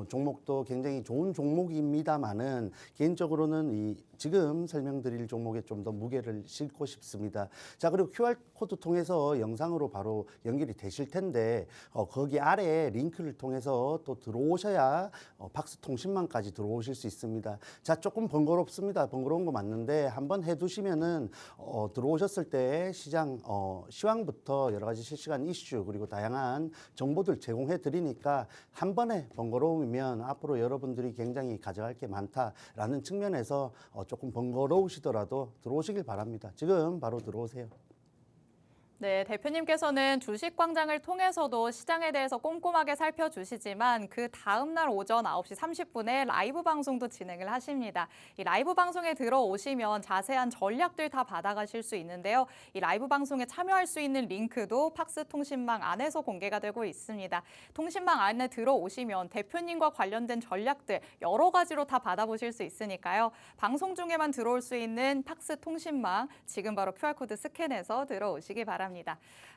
종목도 굉장히 좋은 종목입니다만은 개인적으로는 이 지금 설명드릴 종목에 좀 더 무게를 싣고 싶습니다. 자, 그리고 QR코드 통해서 영상으로 바로 연결이 되실 텐데 거기 아래 링크를 통해서 또 들어오셔야 박스통신망까지 들어오실 수 있습니다. 자, 조금 번거롭습니다. 번거로운 거 맞는데 한번 해두시면은 들어오셨을 때 시장 시황부터 여러 가지 실시간 이슈 그리고 다양한 정보들 제공해 드리니까 한 번에 번거로움이면 앞으로 여러분들이 굉장히 가져갈 게 많다라는 측면에서 조금 번거로우시더라도 들어오시길 바랍니다. 지금 바로 들어오세요. 네, 대표님께서는 주식광장을 통해서도 시장에 대해서 꼼꼼하게 살펴주시지만 그 다음 날 오전 9시 30분에 라이브 방송도 진행을 하십니다. 이 라이브 방송에 들어오시면 자세한 전략들 다 받아가실 수 있는데요. 이 라이브 방송에 참여할 수 있는 링크도 팍스 통신망 안에서 공개가 되고 있습니다. 통신망 안에 들어오시면 대표님과 관련된 전략들 여러 가지로 다 받아보실 수 있으니까요. 방송 중에만 들어올 수 있는 팍스 통신망 지금 바로 QR코드 스캔해서 들어오시기 바랍니다.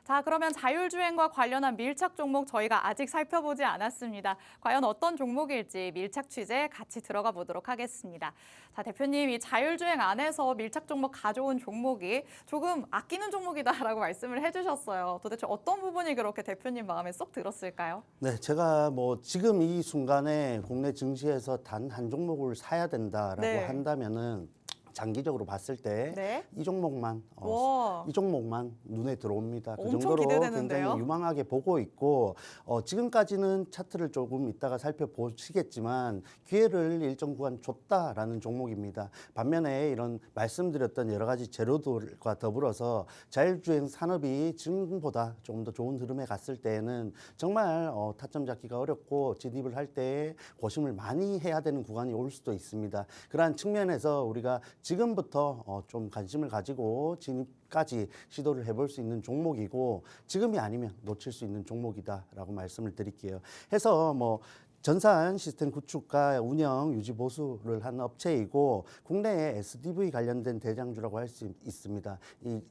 자, 그러면 자율주행과 관련한 밀착 종목 저희가 아직 살펴보지 않았습니다. 과연 어떤 종목일지 밀착 취재 같이 들어가 보도록 하겠습니다. 자, 대표님, 이 자율주행 안에서 밀착 종목 가져온 종목이 조금 아끼는 종목이다라고 말씀을 해주셨어요. 도대체 어떤 부분이 그렇게 대표님 마음에 쏙 들었을까요? 네, 제가 뭐 지금 이 순간에 국내 증시에서 단 한 종목을 사야 된다라고 네. 한다면은 장기적으로 봤을 때 네. 이 종목만 와. 이 종목만 눈에 들어옵니다. 그 엄청 정도로 기대되는데요. 굉장히 유망하게 보고 있고 지금까지는 차트를 조금 이따가 살펴보시겠지만 기회를 일정 구간 줬다라는 종목입니다. 반면에 이런 말씀드렸던 여러 가지 재료들과 더불어서 자율주행 산업이 지금보다 조금 더 좋은 흐름에 갔을 때에는 정말 타점 잡기가 어렵고 진입을 할 때 고심을 많이 해야 되는 구간이 올 수도 있습니다. 그러한 측면에서 우리가 지금부터 좀 관심을 가지고 진입까지 시도를 해볼 수 있는 종목이고 지금이 아니면 놓칠 수 있는 종목이다라고 말씀을 드릴게요. 해서 뭐 전산 시스템 구축과 운영, 유지 보수를 하는 업체이고 국내에 SDV 관련된 대장주라고 할 수 있습니다. 이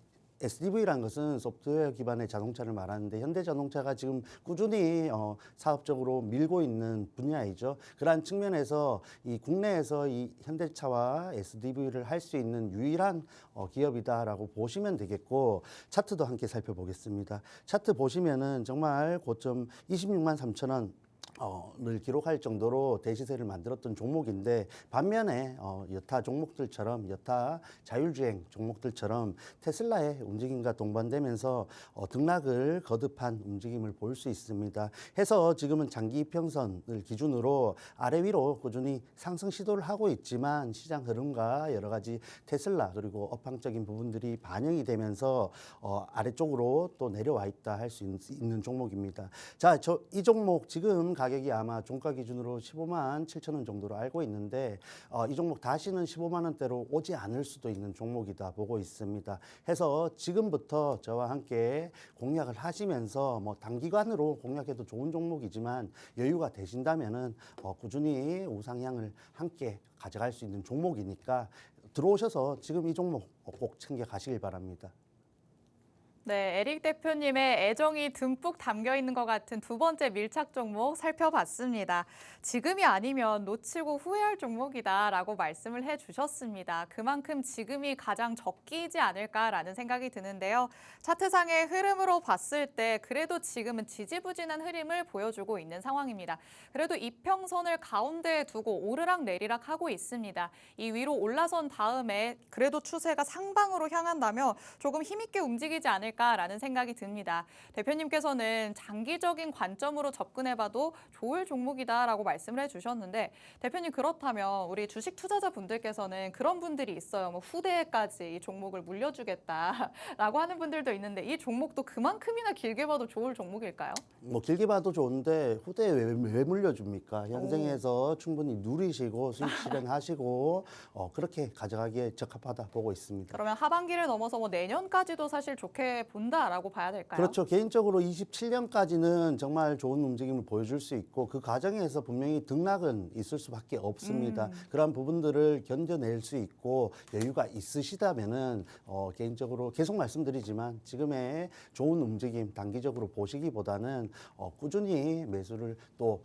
SDV라는 것은 소프트웨어 기반의 자동차를 말하는데 현대자동차가 지금 꾸준히 사업적으로 밀고 있는 분야이죠. 그러한 측면에서 이 국내에서 이 현대차와 SDV를 할 수 있는 유일한 기업이다라고 보시면 되겠고 차트도 함께 살펴보겠습니다. 차트 보시면은 정말 고점 26만 3천 원 를 기록할 정도로 대시세를 만들었던 종목인데 반면에 여타 종목들처럼 여타 자율주행 종목들처럼 테슬라의 움직임과 동반되면서 등락을 거듭한 움직임을 볼 수 있습니다. 해서 지금은 장기 이평선을 기준으로 아래 위로 꾸준히 상승 시도를 하고 있지만 시장 흐름과 여러 가지 테슬라 그리고 업황적인 부분들이 반영이 되면서 아래쪽으로 또 내려와 있다 할 수 있는 종목입니다. 자, 이 종목 지금 가격이 아마 종가 기준으로 15만 7천 원 정도로 알고 있는데 이 종목 다시는 15만 원대로 오지 않을 수도 있는 종목이다 보고 있습니다. 해서 지금부터 저와 함께 공략을 하시면서 뭐 단기간으로 공략해도 좋은 종목이지만 여유가 되신다면은 꾸준히 우상향을 함께 가져갈 수 있는 종목이니까 들어오셔서 지금 이 종목 꼭 챙겨 가시길 바랍니다. 네, 에릭 대표님의 애정이 듬뿍 담겨 있는 것 같은 두 번째 밀착 종목 살펴봤습니다. 지금이 아니면 놓치고 후회할 종목이다라고 말씀을 해주셨습니다. 그만큼 지금이 가장 적기이지 않을까라는 생각이 드는데요. 차트상의 흐름으로 봤을 때 그래도 지금은 지지부진한 흐름을 보여주고 있는 상황입니다. 그래도 이평선을 가운데에 두고 오르락 내리락 하고 있습니다. 이 위로 올라선 다음에 그래도 추세가 상방으로 향한다면 조금 힘있게 움직이지 않을까라는 생각이 듭니다. 대표님께서는 장기적인 관점으로 접근해봐도 좋을 종목이다라고 말씀을 해주셨는데 대표님 그렇다면 우리 주식 투자자분들께서는 그런 분들이 있어요. 뭐 후대에까지 이 종목을 물려주겠다라고 하는 분들도 있는데 이 종목도 그만큼이나 길게 봐도 좋을 종목일까요? 뭐 길게 봐도 좋은데 후대에 왜 물려줍니까? 현생에서 충분히 누리시고 수익 실현하시고 그렇게 가져가기에 적합하다 보고 있습니다. 그러면 하반기를 넘어서 뭐 내년까지도 사실 좋게 기대해 본다라고 봐야 될까요? 그렇죠. 개인적으로 27년까지는 정말 좋은 움직임을 보여줄 수 있고 그 과정에서 분명히 등락은 있을 수밖에 없습니다. 그런 부분들을 견뎌낼 수 있고 여유가 있으시다면은 개인적으로 계속 말씀드리지만 지금의 좋은 움직임 단기적으로 보시기보다는 꾸준히 매수를 또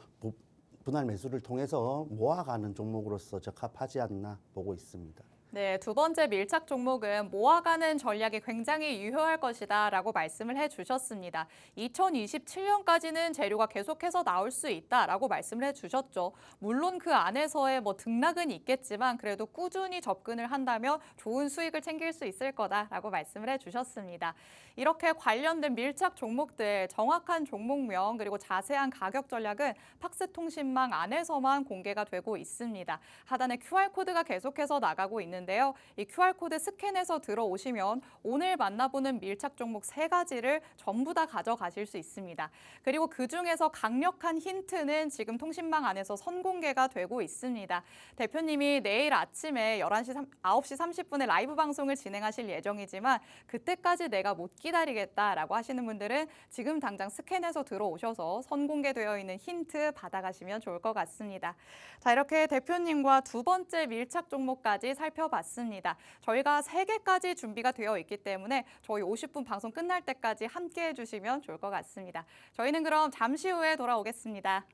분할 매수를 통해서 모아가는 종목으로서 적합하지 않나 보고 있습니다. 네, 두 번째 밀착 종목은 모아가는 전략이 굉장히 유효할 것이다 라고 말씀을 해주셨습니다. 2027년까지는 재료가 계속해서 나올 수 있다라고 말씀을 해주셨죠. 물론 그 안에서의 등락은 있겠지만 그래도 꾸준히 접근을 한다면 좋은 수익을 챙길 수 있을 거다라고 말씀을 해주셨습니다. 이렇게 관련된 밀착 종목들, 정확한 종목명 그리고 자세한 가격 전략은 팍스통신망 안에서만 공개가 되고 있습니다. 하단에 QR코드가 계속해서 나가고 있는데요. 이 QR코드 스캔해서 들어오시면 오늘 만나보는 밀착 종목 3가지를 전부 다 가져가실 수 있습니다. 그리고 그중에서 강력한 힌트는 지금 통신망 안에서 선공개가 되고 있습니다. 대표님이 내일 아침에 9시 30분에 라이브 방송을 진행하실 예정이지만 그때까지 내가 못 기다리겠다라고 하시는 분들은 지금 당장 스캔해서 들어오셔서 선공개되어 있는 힌트 받아가시면 좋을 것 같습니다. 자, 이렇게 대표님과 두 번째 밀착 종목까지 살펴봤습니다. 저희가 3개까지 준비가 되어 있기 때문에 저희 50분 방송 끝날 때까지 함께 해주시면 좋을 것 같습니다. 저희는 그럼 잠시 후에 돌아오겠습니다.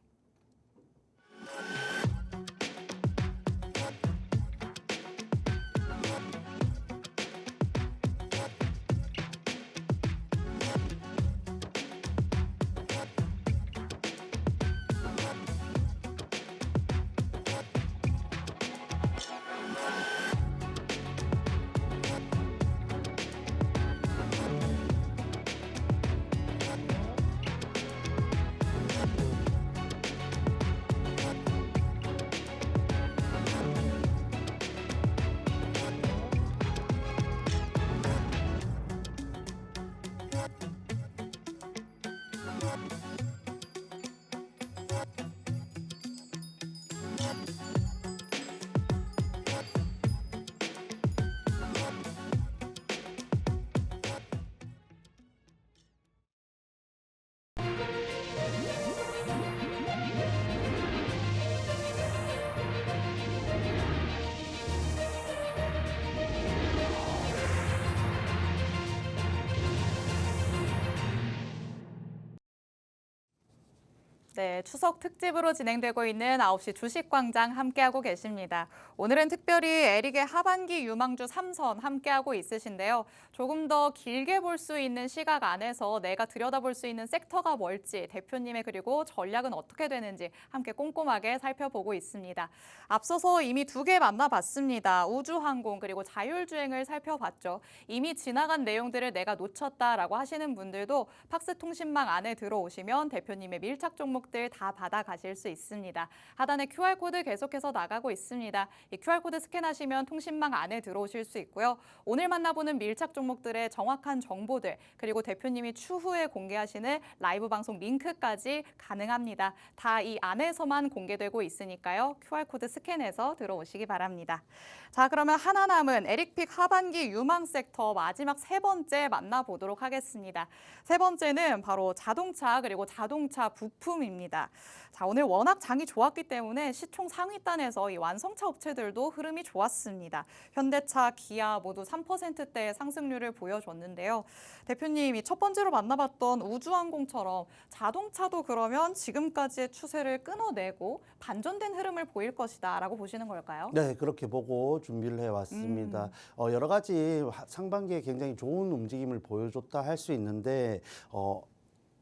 네, 추석 특집으로 진행되고 있는 9시 주식광장 함께하고 계십니다. 오늘은 특별히 에릭의 하반기 유망주 3선 함께하고 있으신데요. 조금 더 길게 볼 수 있는 시각 안에서 내가 들여다볼 수 있는 섹터가 뭘지 대표님의 그리고 전략은 어떻게 되는지 함께 꼼꼼하게 살펴보고 있습니다. 앞서서 이미 2개 만나봤습니다. 우주항공 그리고 자율주행을 살펴봤죠. 이미 지나간 내용들을 내가 놓쳤다라고 하시는 분들도 팍스통신망 안에 들어오시면 대표님의 밀착 종목들 다 받아가실 수 있습니다. 하단에 QR코드 계속해서 나가고 있습니다. 이 QR코드 스캔하시면 통신망 안에 들어오실 수 있고요. 오늘 만나보는 밀착 종목들의 정확한 정보들 그리고 대표님이 추후에 공개하시는 라이브 방송 링크까지 가능합니다. 다 이 안에서만 공개되고 있으니까요. QR코드 스캔해서 들어오시기 바랍니다. 자, 그러면 하나 남은 에릭픽 하반기 유망 섹터 마지막 3번째 만나보도록 하겠습니다. 3번째는 바로 자동차 그리고 자동차 부품입니다. 자, 오늘 워낙 장이 좋았기 때문에 시총 상위단에서 이 완성차 업체들도 흐름이 좋았습니다. 현대차, 기아 모두 3%대의 상승률을 보여줬는데요. 대표님이 첫 번째로 만나봤던 우주항공처럼 자동차도 그러면 지금까지의 추세를 끊어내고 반전된 흐름을 보일 것이다 라고 보시는 걸까요? 네, 그렇게 보고 준비를 해왔습니다. 여러 가지 상반기에 굉장히 좋은 움직임을 보여줬다 할 수 있는데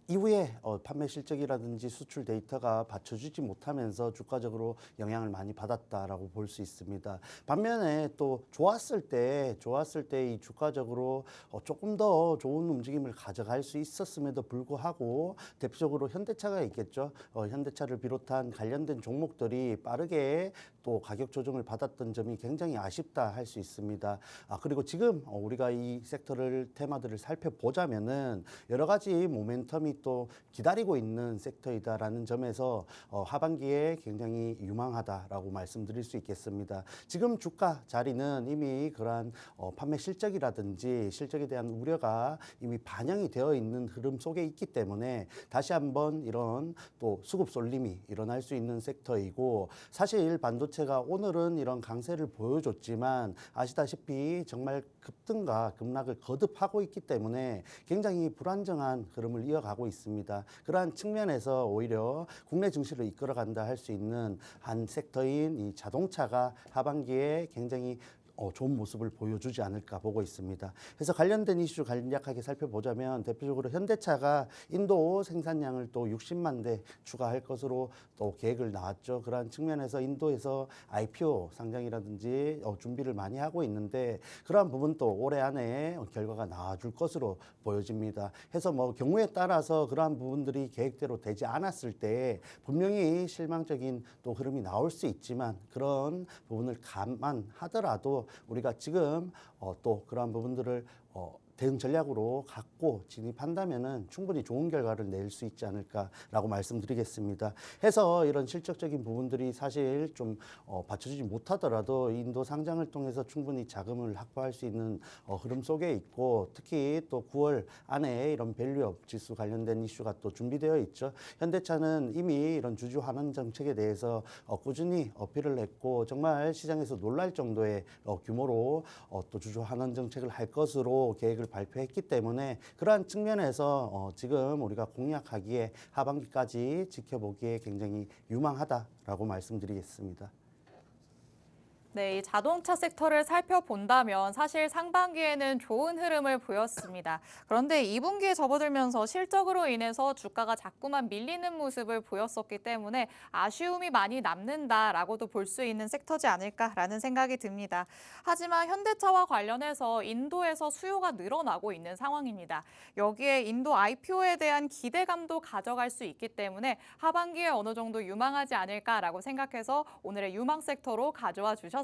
이후에 판매 실적이라든지 수출 데이터가 받쳐주지 못하면서 주가적으로 영향을 많이 받았다라고 볼 수 있습니다. 반면에 또 좋았을 때 이 주가적으로 조금 더 좋은 움직임을 가져갈 수 있었음에도 불구하고 대표적으로 현대차가 있겠죠. 현대차를 비롯한 관련된 종목들이 빠르게 또 가격 조정을 받았던 점이 굉장히 아쉽다 할 수 있습니다. 그리고 지금 우리가 이 섹터를 테마들을 살펴보자면은 여러 가지 모멘텀이 또 기다리고 있는 섹터이다라는 점에서 하반기에 굉장히 유망하다라고 말씀드릴 수 있겠습니다. 지금 주가 자리는 이미 그러한 판매 실적이라든지 실적에 대한 우려가 이미 반영이 되어 있는 흐름 속에 있기 때문에 다시 한번 이런 또 수급 쏠림이 일어날 수 있는 섹터이고, 사실 반도체가 오늘은 이런 강세를 보여줬지만 아시다시피 정말 급등과 급락을 거듭하고 있기 때문에 굉장히 불안정한 흐름을 이어가고 있습니다. 그러한 측면에서 오히려 국내 증시를 이끌어간다 할 수 있는 한 섹터인 이 자동차가 하반기에 굉장히 좋은 모습을 보여주지 않을까 보고 있습니다. 그래서 관련된 이슈 간략하게 살펴보자면 대표적으로 현대차가 인도 생산량을 또 60만 대 추가할 것으로 또 계획을 나왔죠. 그러한 측면에서 인도에서 IPO 상장이라든지 준비를 많이 하고 있는데 그러한 부분도 올해 안에 결과가 나와줄 것으로 보여집니다. 해서 뭐 경우에 따라서 그러한 부분들이 계획대로 되지 않았을 때 분명히 실망적인 또 흐름이 나올 수 있지만 그런 부분을 감안하더라도 우리가 지금 또 그러한 부분들을 대응 전략으로 갖고 진입한다면은 충분히 좋은 결과를 낼 수 있지 않을까라고 말씀드리겠습니다. 해서 이런 실적적인 부분들이 사실 좀 받쳐주지 못하더라도 인도 상장을 통해서 충분히 자금을 확보할 수 있는 흐름 속에 있고, 특히 또 9월 안에 이런 밸류업 지수 관련된 이슈가 또 준비되어 있죠. 현대차는 이미 이런 주주 환원 정책에 대해서 꾸준히 어필을 했고 정말 시장에서 놀랄 정도의 규모로 또 주주 환원 정책을 할 것으로 계획을 발표했기 때문에 그러한 측면에서 지금 우리가 공략하기에 하반기까지 지켜보기에 굉장히 유망하다라고 말씀드리겠습니다. 네, 이 자동차 섹터를 살펴본다면 사실 상반기에는 좋은 흐름을 보였습니다. 그런데 2분기에 접어들면서 실적으로 인해서 주가가 자꾸만 밀리는 모습을 보였었기 때문에 아쉬움이 많이 남는다라고도 볼 수 있는 섹터지 않을까라는 생각이 듭니다. 하지만 현대차와 관련해서 인도에서 수요가 늘어나고 있는 상황입니다. 여기에 인도 IPO에 대한 기대감도 가져갈 수 있기 때문에 하반기에 어느 정도 유망하지 않을까라고 생각해서 오늘의 유망 섹터로 가져와 주셨습니다.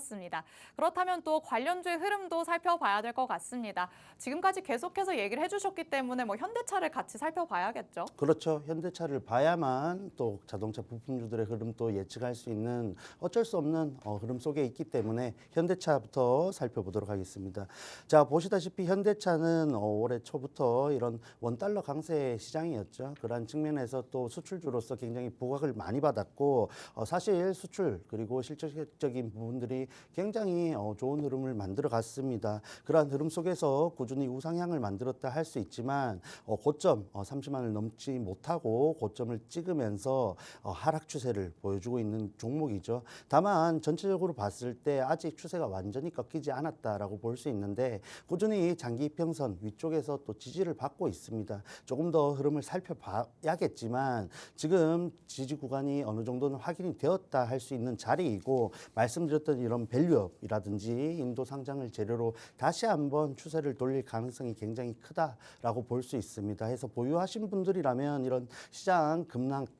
그렇다면 또 관련주의 흐름도 살펴봐야 될 것 같습니다. 지금까지 계속해서 얘기를 해주셨기 때문에 뭐 현대차를 같이 살펴봐야겠죠. 그렇죠. 현대차를 봐야만 또 자동차 부품주들의 흐름도 예측할 수 있는 어쩔 수 없는 흐름 속에 있기 때문에 현대차부터 살펴보도록 하겠습니다. 자, 보시다시피 현대차는 올해 초부터 이런 원달러 강세 시장이었죠. 그러한 측면에서 또 수출주로서 굉장히 부각을 많이 받았고 사실 수출 그리고 실질적인 부분들이 굉장히 좋은 흐름을 만들어 갔습니다. 그러한 흐름 속에서 꾸준히 우상향을 만들었다 할 수 있지만 고점 30만을 넘지 못하고 고점을 찍으면서 하락 추세를 보여주고 있는 종목이죠. 다만 전체적으로 봤을 때 아직 추세가 완전히 꺾이지 않았다라고 볼 수 있는데 꾸준히 장기 이평선 위쪽에서 또 지지를 받고 있습니다. 조금 더 흐름을 살펴봐야겠지만 지금 지지 구간이 어느 정도는 확인이 되었다 할 수 있는 자리이고, 말씀드렸던 이런 밸류업이라든지 인도 상장을 재료로 다시 한번 추세를 돌릴 가능성이 굉장히 크다라고 볼 수 있습니다. 해서 보유하신 분들이라면 이런 시장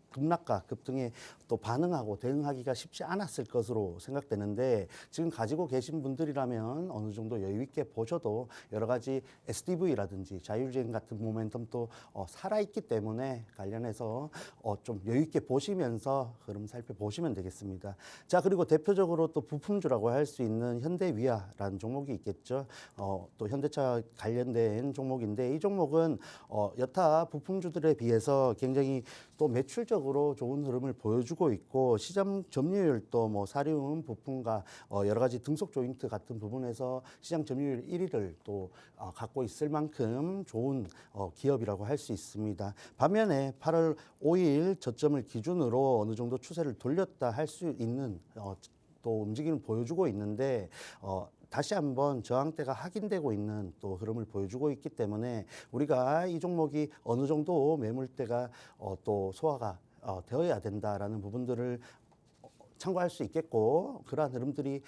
급락과 급등에 또 반응하고 대응하기가 쉽지 않았을 것으로 생각되는데 지금 가지고 계신 분들이라면 어느 정도 여유 있게 보셔도 여러 가지 SDV라든지 자율주행 같은 모멘텀도 살아있기 때문에 관련해서 좀 여유 있게 보시면서 흐름 살펴보시면 되겠습니다. 자, 그리고 대표적으로 또 부품주라고 할 수 있는 현대위아라는 종목이 있겠죠. 또 현대차 관련된 종목인데 이 종목은 여타 부품주들에 비해서 굉장히 또 매출적으로 좋은 흐름을 보여주고 있고 시장 점유율도 뭐 사리움 부품과 여러 가지 등속 조인트 같은 부분에서 시장 점유율 1위를 또 갖고 있을 만큼 좋은 기업이라고 할 수 있습니다. 반면에 8월 5일 저점을 기준으로 어느 정도 추세를 돌렸다 할 수 있는 또 움직임을 보여주고 있는데 다시 한번 저항대가 확인되고 있는 또 흐름을 보여주고 있기 때문에 우리가 이 종목이 어느 정도 매물대가 또 소화가 되어야 된다라는 부분들을 참고할 수 있겠고, 그러한 흐름들이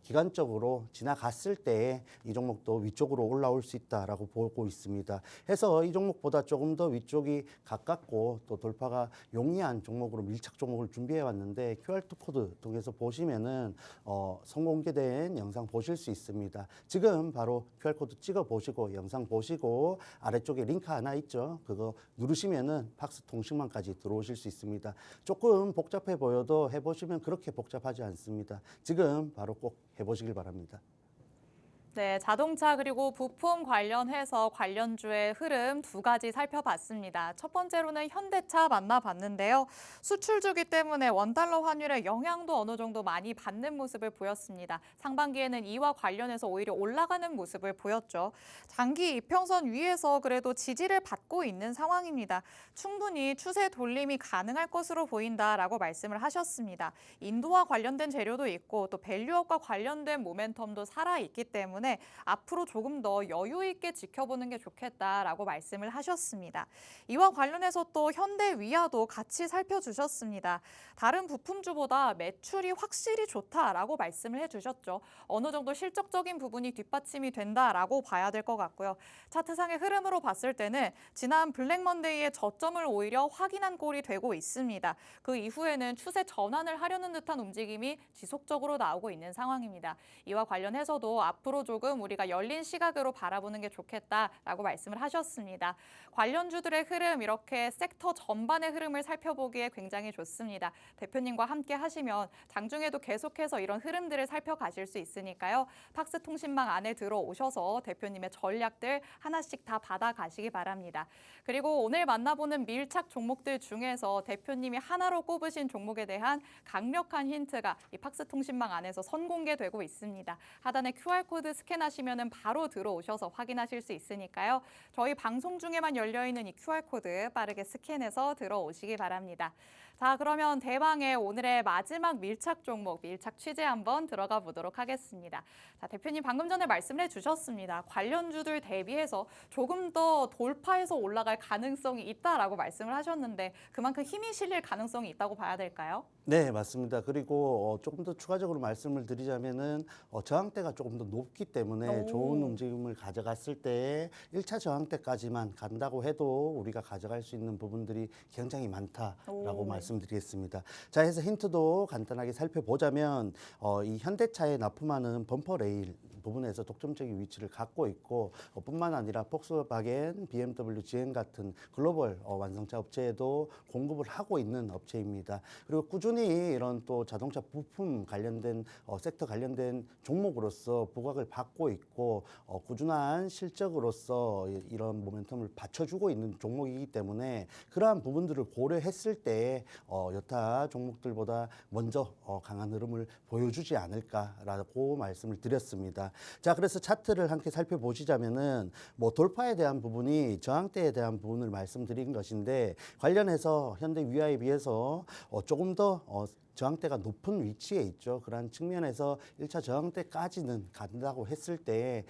기간적으로 지나갔을 때 이 종목도 위쪽으로 올라올 수 있다라고 보고 있습니다. 해서 이 종목보다 조금 더 위쪽이 가깝고 또 돌파가 용이한 종목으로 밀착 종목을 준비해 왔는데 QR2 코드 통해서 보시면은 선공개된 영상 보실 수 있습니다. 지금 바로 QR코드 찍어 보시고 영상 보시고 아래쪽에 링크 하나 있죠. 그거 누르시면은 팍스 통신망까지 들어오실 수 있습니다. 조금 복잡해 보여도 해보시면 그렇게 복잡하지 않습니다. 지금 바로 꼭 해보시길 바랍니다. 네, 자동차 그리고 부품 관련해서 관련주의 흐름 두 가지 살펴봤습니다. 첫 번째로는 현대차 만나봤는데요. 수출주기 때문에 원달러 환율의 영향도 어느 정도 많이 받는 모습을 보였습니다. 상반기에는 이와 관련해서 오히려 올라가는 모습을 보였죠. 장기 이평선 위에서 그래도 지지를 받고 있는 상황입니다. 충분히 추세 돌림이 가능할 것으로 보인다라고 말씀을 하셨습니다. 인도와 관련된 재료도 있고 또 밸류업과 관련된 모멘텀도 살아있기 때문에 앞으로 조금 더 여유 있게 지켜보는 게 좋겠다라고 말씀을 하셨습니다. 이와 관련해서 또 현대위아도 같이 살펴주셨습니다. 다른 부품주보다 매출이 확실히 좋다라고 말씀을 해주셨죠. 어느 정도 실적적인 부분이 뒷받침이 된다라고 봐야 될 것 같고요. 차트상의 흐름으로 봤을 때는 지난 블랙먼데이의 저점을 오히려 확인한 꼴이 되고 있습니다. 그 이후에는 추세 전환을 하려는 듯한 움직임이 지속적으로 나오고 있는 상황입니다. 이와 관련해서도 앞으로 조금 우리가 열린 시각으로 바라보는 게 좋겠다라고 말씀을 하셨습니다. 관련주들의 흐름, 이렇게 섹터 전반의 흐름을 살펴보기에 굉장히 좋습니다. 대표님과 함께 하시면 장중에도 계속해서 이런 흐름들을 살펴가실 수 있으니까요. 팍스 통신망 안에 들어오셔서 대표님의 전략들 하나씩 다 받아가시기 바랍니다. 그리고 오늘 만나보는 밀착 종목들 중에서 대표님이 하나로 꼽으신 종목에 대한 강력한 힌트가 이 팍스 통신망 안에서 선공개되고 있습니다. 하단에 QR코드 스캔하시면 바로 들어오셔서 확인하실 수 있으니까요. 저희 방송 중에만 열려있는 이 QR코드 빠르게 스캔해서 들어오시기 바랍니다. 자, 그러면 대망의 오늘의 마지막 밀착 종목, 밀착 취재 한번 들어가 보도록 하겠습니다. 자, 대표님 방금 전에 말씀을 해주셨습니다. 관련주들 대비해서 조금 더 돌파해서 올라갈 가능성이 있다라고 말씀을 하셨는데 그만큼 힘이 실릴 가능성이 있다고 봐야 될까요? 네, 맞습니다. 그리고 조금 더 추가적으로 말씀을 드리자면은 저항대가 조금 더 높기 때문에 좋은 움직임을 가져갔을 때 1차 저항대까지만 간다고 해도 우리가 가져갈 수 있는 부분들이 굉장히 많다라고 말씀드리겠습니다. 자, 해서 힌트도 간단하게 살펴보자면 이 현대차에 납품하는 범퍼 레일 부분에서 독점적인 위치를 갖고 있고 뿐만 아니라 폭스바겐, BMW, GM 같은 글로벌 완성차 업체에도 공급을 하고 있는 업체입니다. 그리고 꾸준히 이런 또 자동차 부품 관련된 섹터 관련된 종목으로서 부각을 받고 있고 꾸준한 실적으로서 이런 모멘텀을 받쳐주고 있는 종목이기 때문에 그러한 부분들을 고려했을 때 여타 종목들보다 먼저 강한 흐름을 보여주지 않을까라고 말씀을 드렸습니다. 자, 그래서 차트를 함께 살펴보시자면은 뭐 돌파에 대한 부분이 저항대에 대한 부분을 말씀드린 것인데 관련해서 현대 위아에 비해서 조금 더 저항대가 높은 위치에 있죠. 그러한 측면에서 1차 저항대까지는 간다고 했을 때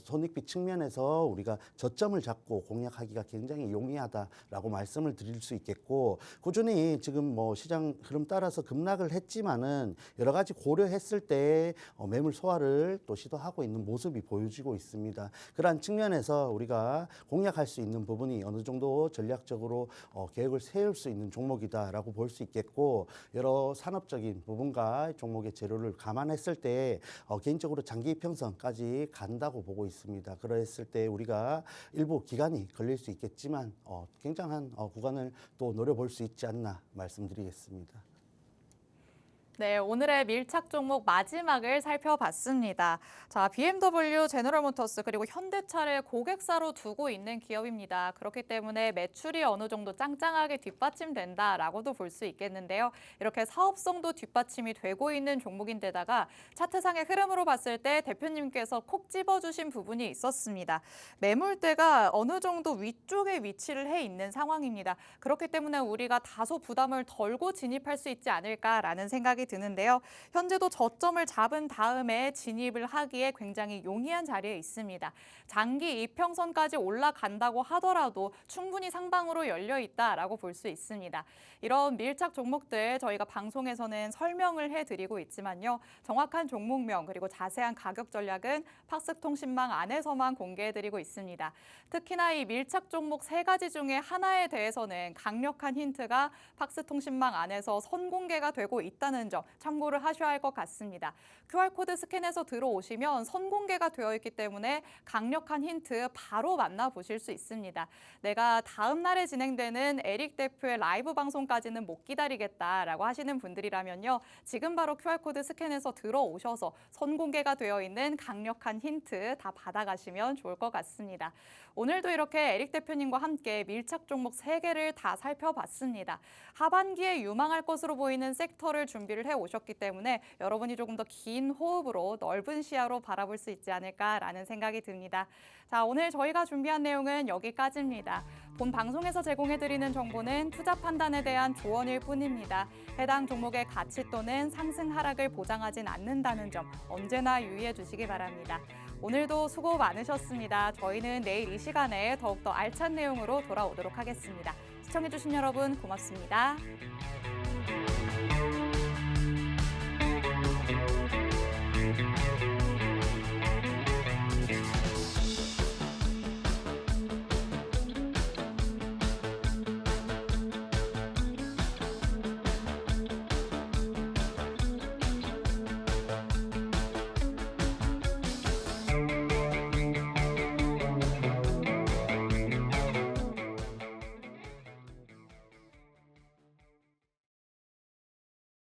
손익비 측면에서 우리가 저점을 잡고 공략하기가 굉장히 용이하다라고 말씀을 드릴 수 있겠고 꾸준히 지금 뭐 시장 흐름 따라서 급락을 했지만은 여러 가지 고려했을 때 매물 소화를 또 시도하고 있는 모습이 보여지고 있습니다. 그러한 측면에서 우리가 공략할 수 있는 부분이 어느 정도 전략적으로 계획을 세울 수 있는 종목이다라고 볼 수 있겠고 여러 산업적인 부분과 종목의 재료를 감안했을 때 개인적으로 장기 이평선까지 간다고 보고 있습니다. 그랬을 때 우리가 일부 기간이 걸릴 수 있겠지만 굉장한 구간을 또 노려볼 수 있지 않나 말씀드리겠습니다. 네, 오늘의 밀착 종목 마지막을 살펴봤습니다. 자, BMW, 제너럴모터스 그리고 현대차를 고객사로 두고 있는 기업입니다. 그렇기 때문에 매출이 어느 정도 짱짱하게 뒷받침된다라고도 볼 수 있겠는데요. 이렇게 사업성도 뒷받침이 되고 있는 종목인데다가 차트상의 흐름으로 봤을 때 대표님께서 콕 집어주신 부분이 있었습니다. 매물대가 어느 정도 위쪽에 위치를 해 있는 상황입니다. 그렇기 때문에 우리가 다소 부담을 덜고 진입할 수 있지 않을까라는 생각이 드는데요. 현재도 저점을 잡은 다음에 진입을 하기에 굉장히 용이한 자리에 있습니다. 장기 이평선까지 올라간다고 하더라도 충분히 상방으로 열려 있다라고 볼 수 있습니다. 이런 밀착 종목들 저희가 방송에서는 설명을 해드리고 있지만요. 정확한 종목명 그리고 자세한 가격 전략은 팍스통신망 안에서만 공개해드리고 있습니다. 특히나 이 밀착 종목 3가지 중에 하나에 대해서는 강력한 힌트가 팍스통신망 안에서 선공개가 되고 있다는 점 참고를 하셔야 할 것 같습니다. QR코드 스캔해서 들어오시면 선공개가 되어 있기 때문에 강력한 힌트 바로 만나보실 수 있습니다. 내가 다음 날에 진행되는 에릭 대표의 라이브 방송까지는 못 기다리겠다라고 하시는 분들이라면요. 지금 바로 QR코드 스캔해서 들어오셔서 선공개가 되어 있는 강력한 힌트 다 받아가시면 좋을 것 같습니다. 오늘도 이렇게 에릭 대표님과 함께 밀착 종목 3개를 다 살펴봤습니다. 하반기에 유망할 것으로 보이는 섹터를 준비를 해오셨기 때문에 여러분이 조금 더 긴 호흡으로 넓은 시야로 바라볼 수 있지 않을까라는 생각이 듭니다. 자, 오늘 저희가 준비한 내용은 여기까지입니다. 본 방송에서 제공해드리는 정보는 투자 판단에 대한 조언일 뿐입니다. 해당 종목의 가치 또는 상승 하락을 보장하진 않는다는 점 언제나 유의해 주시기 바랍니다. 오늘도 수고 많으셨습니다. 저희는 내일 이 시간에 더욱더 알찬 내용으로 돌아오도록 하겠습니다. 시청해주신 여러분 고맙습니다.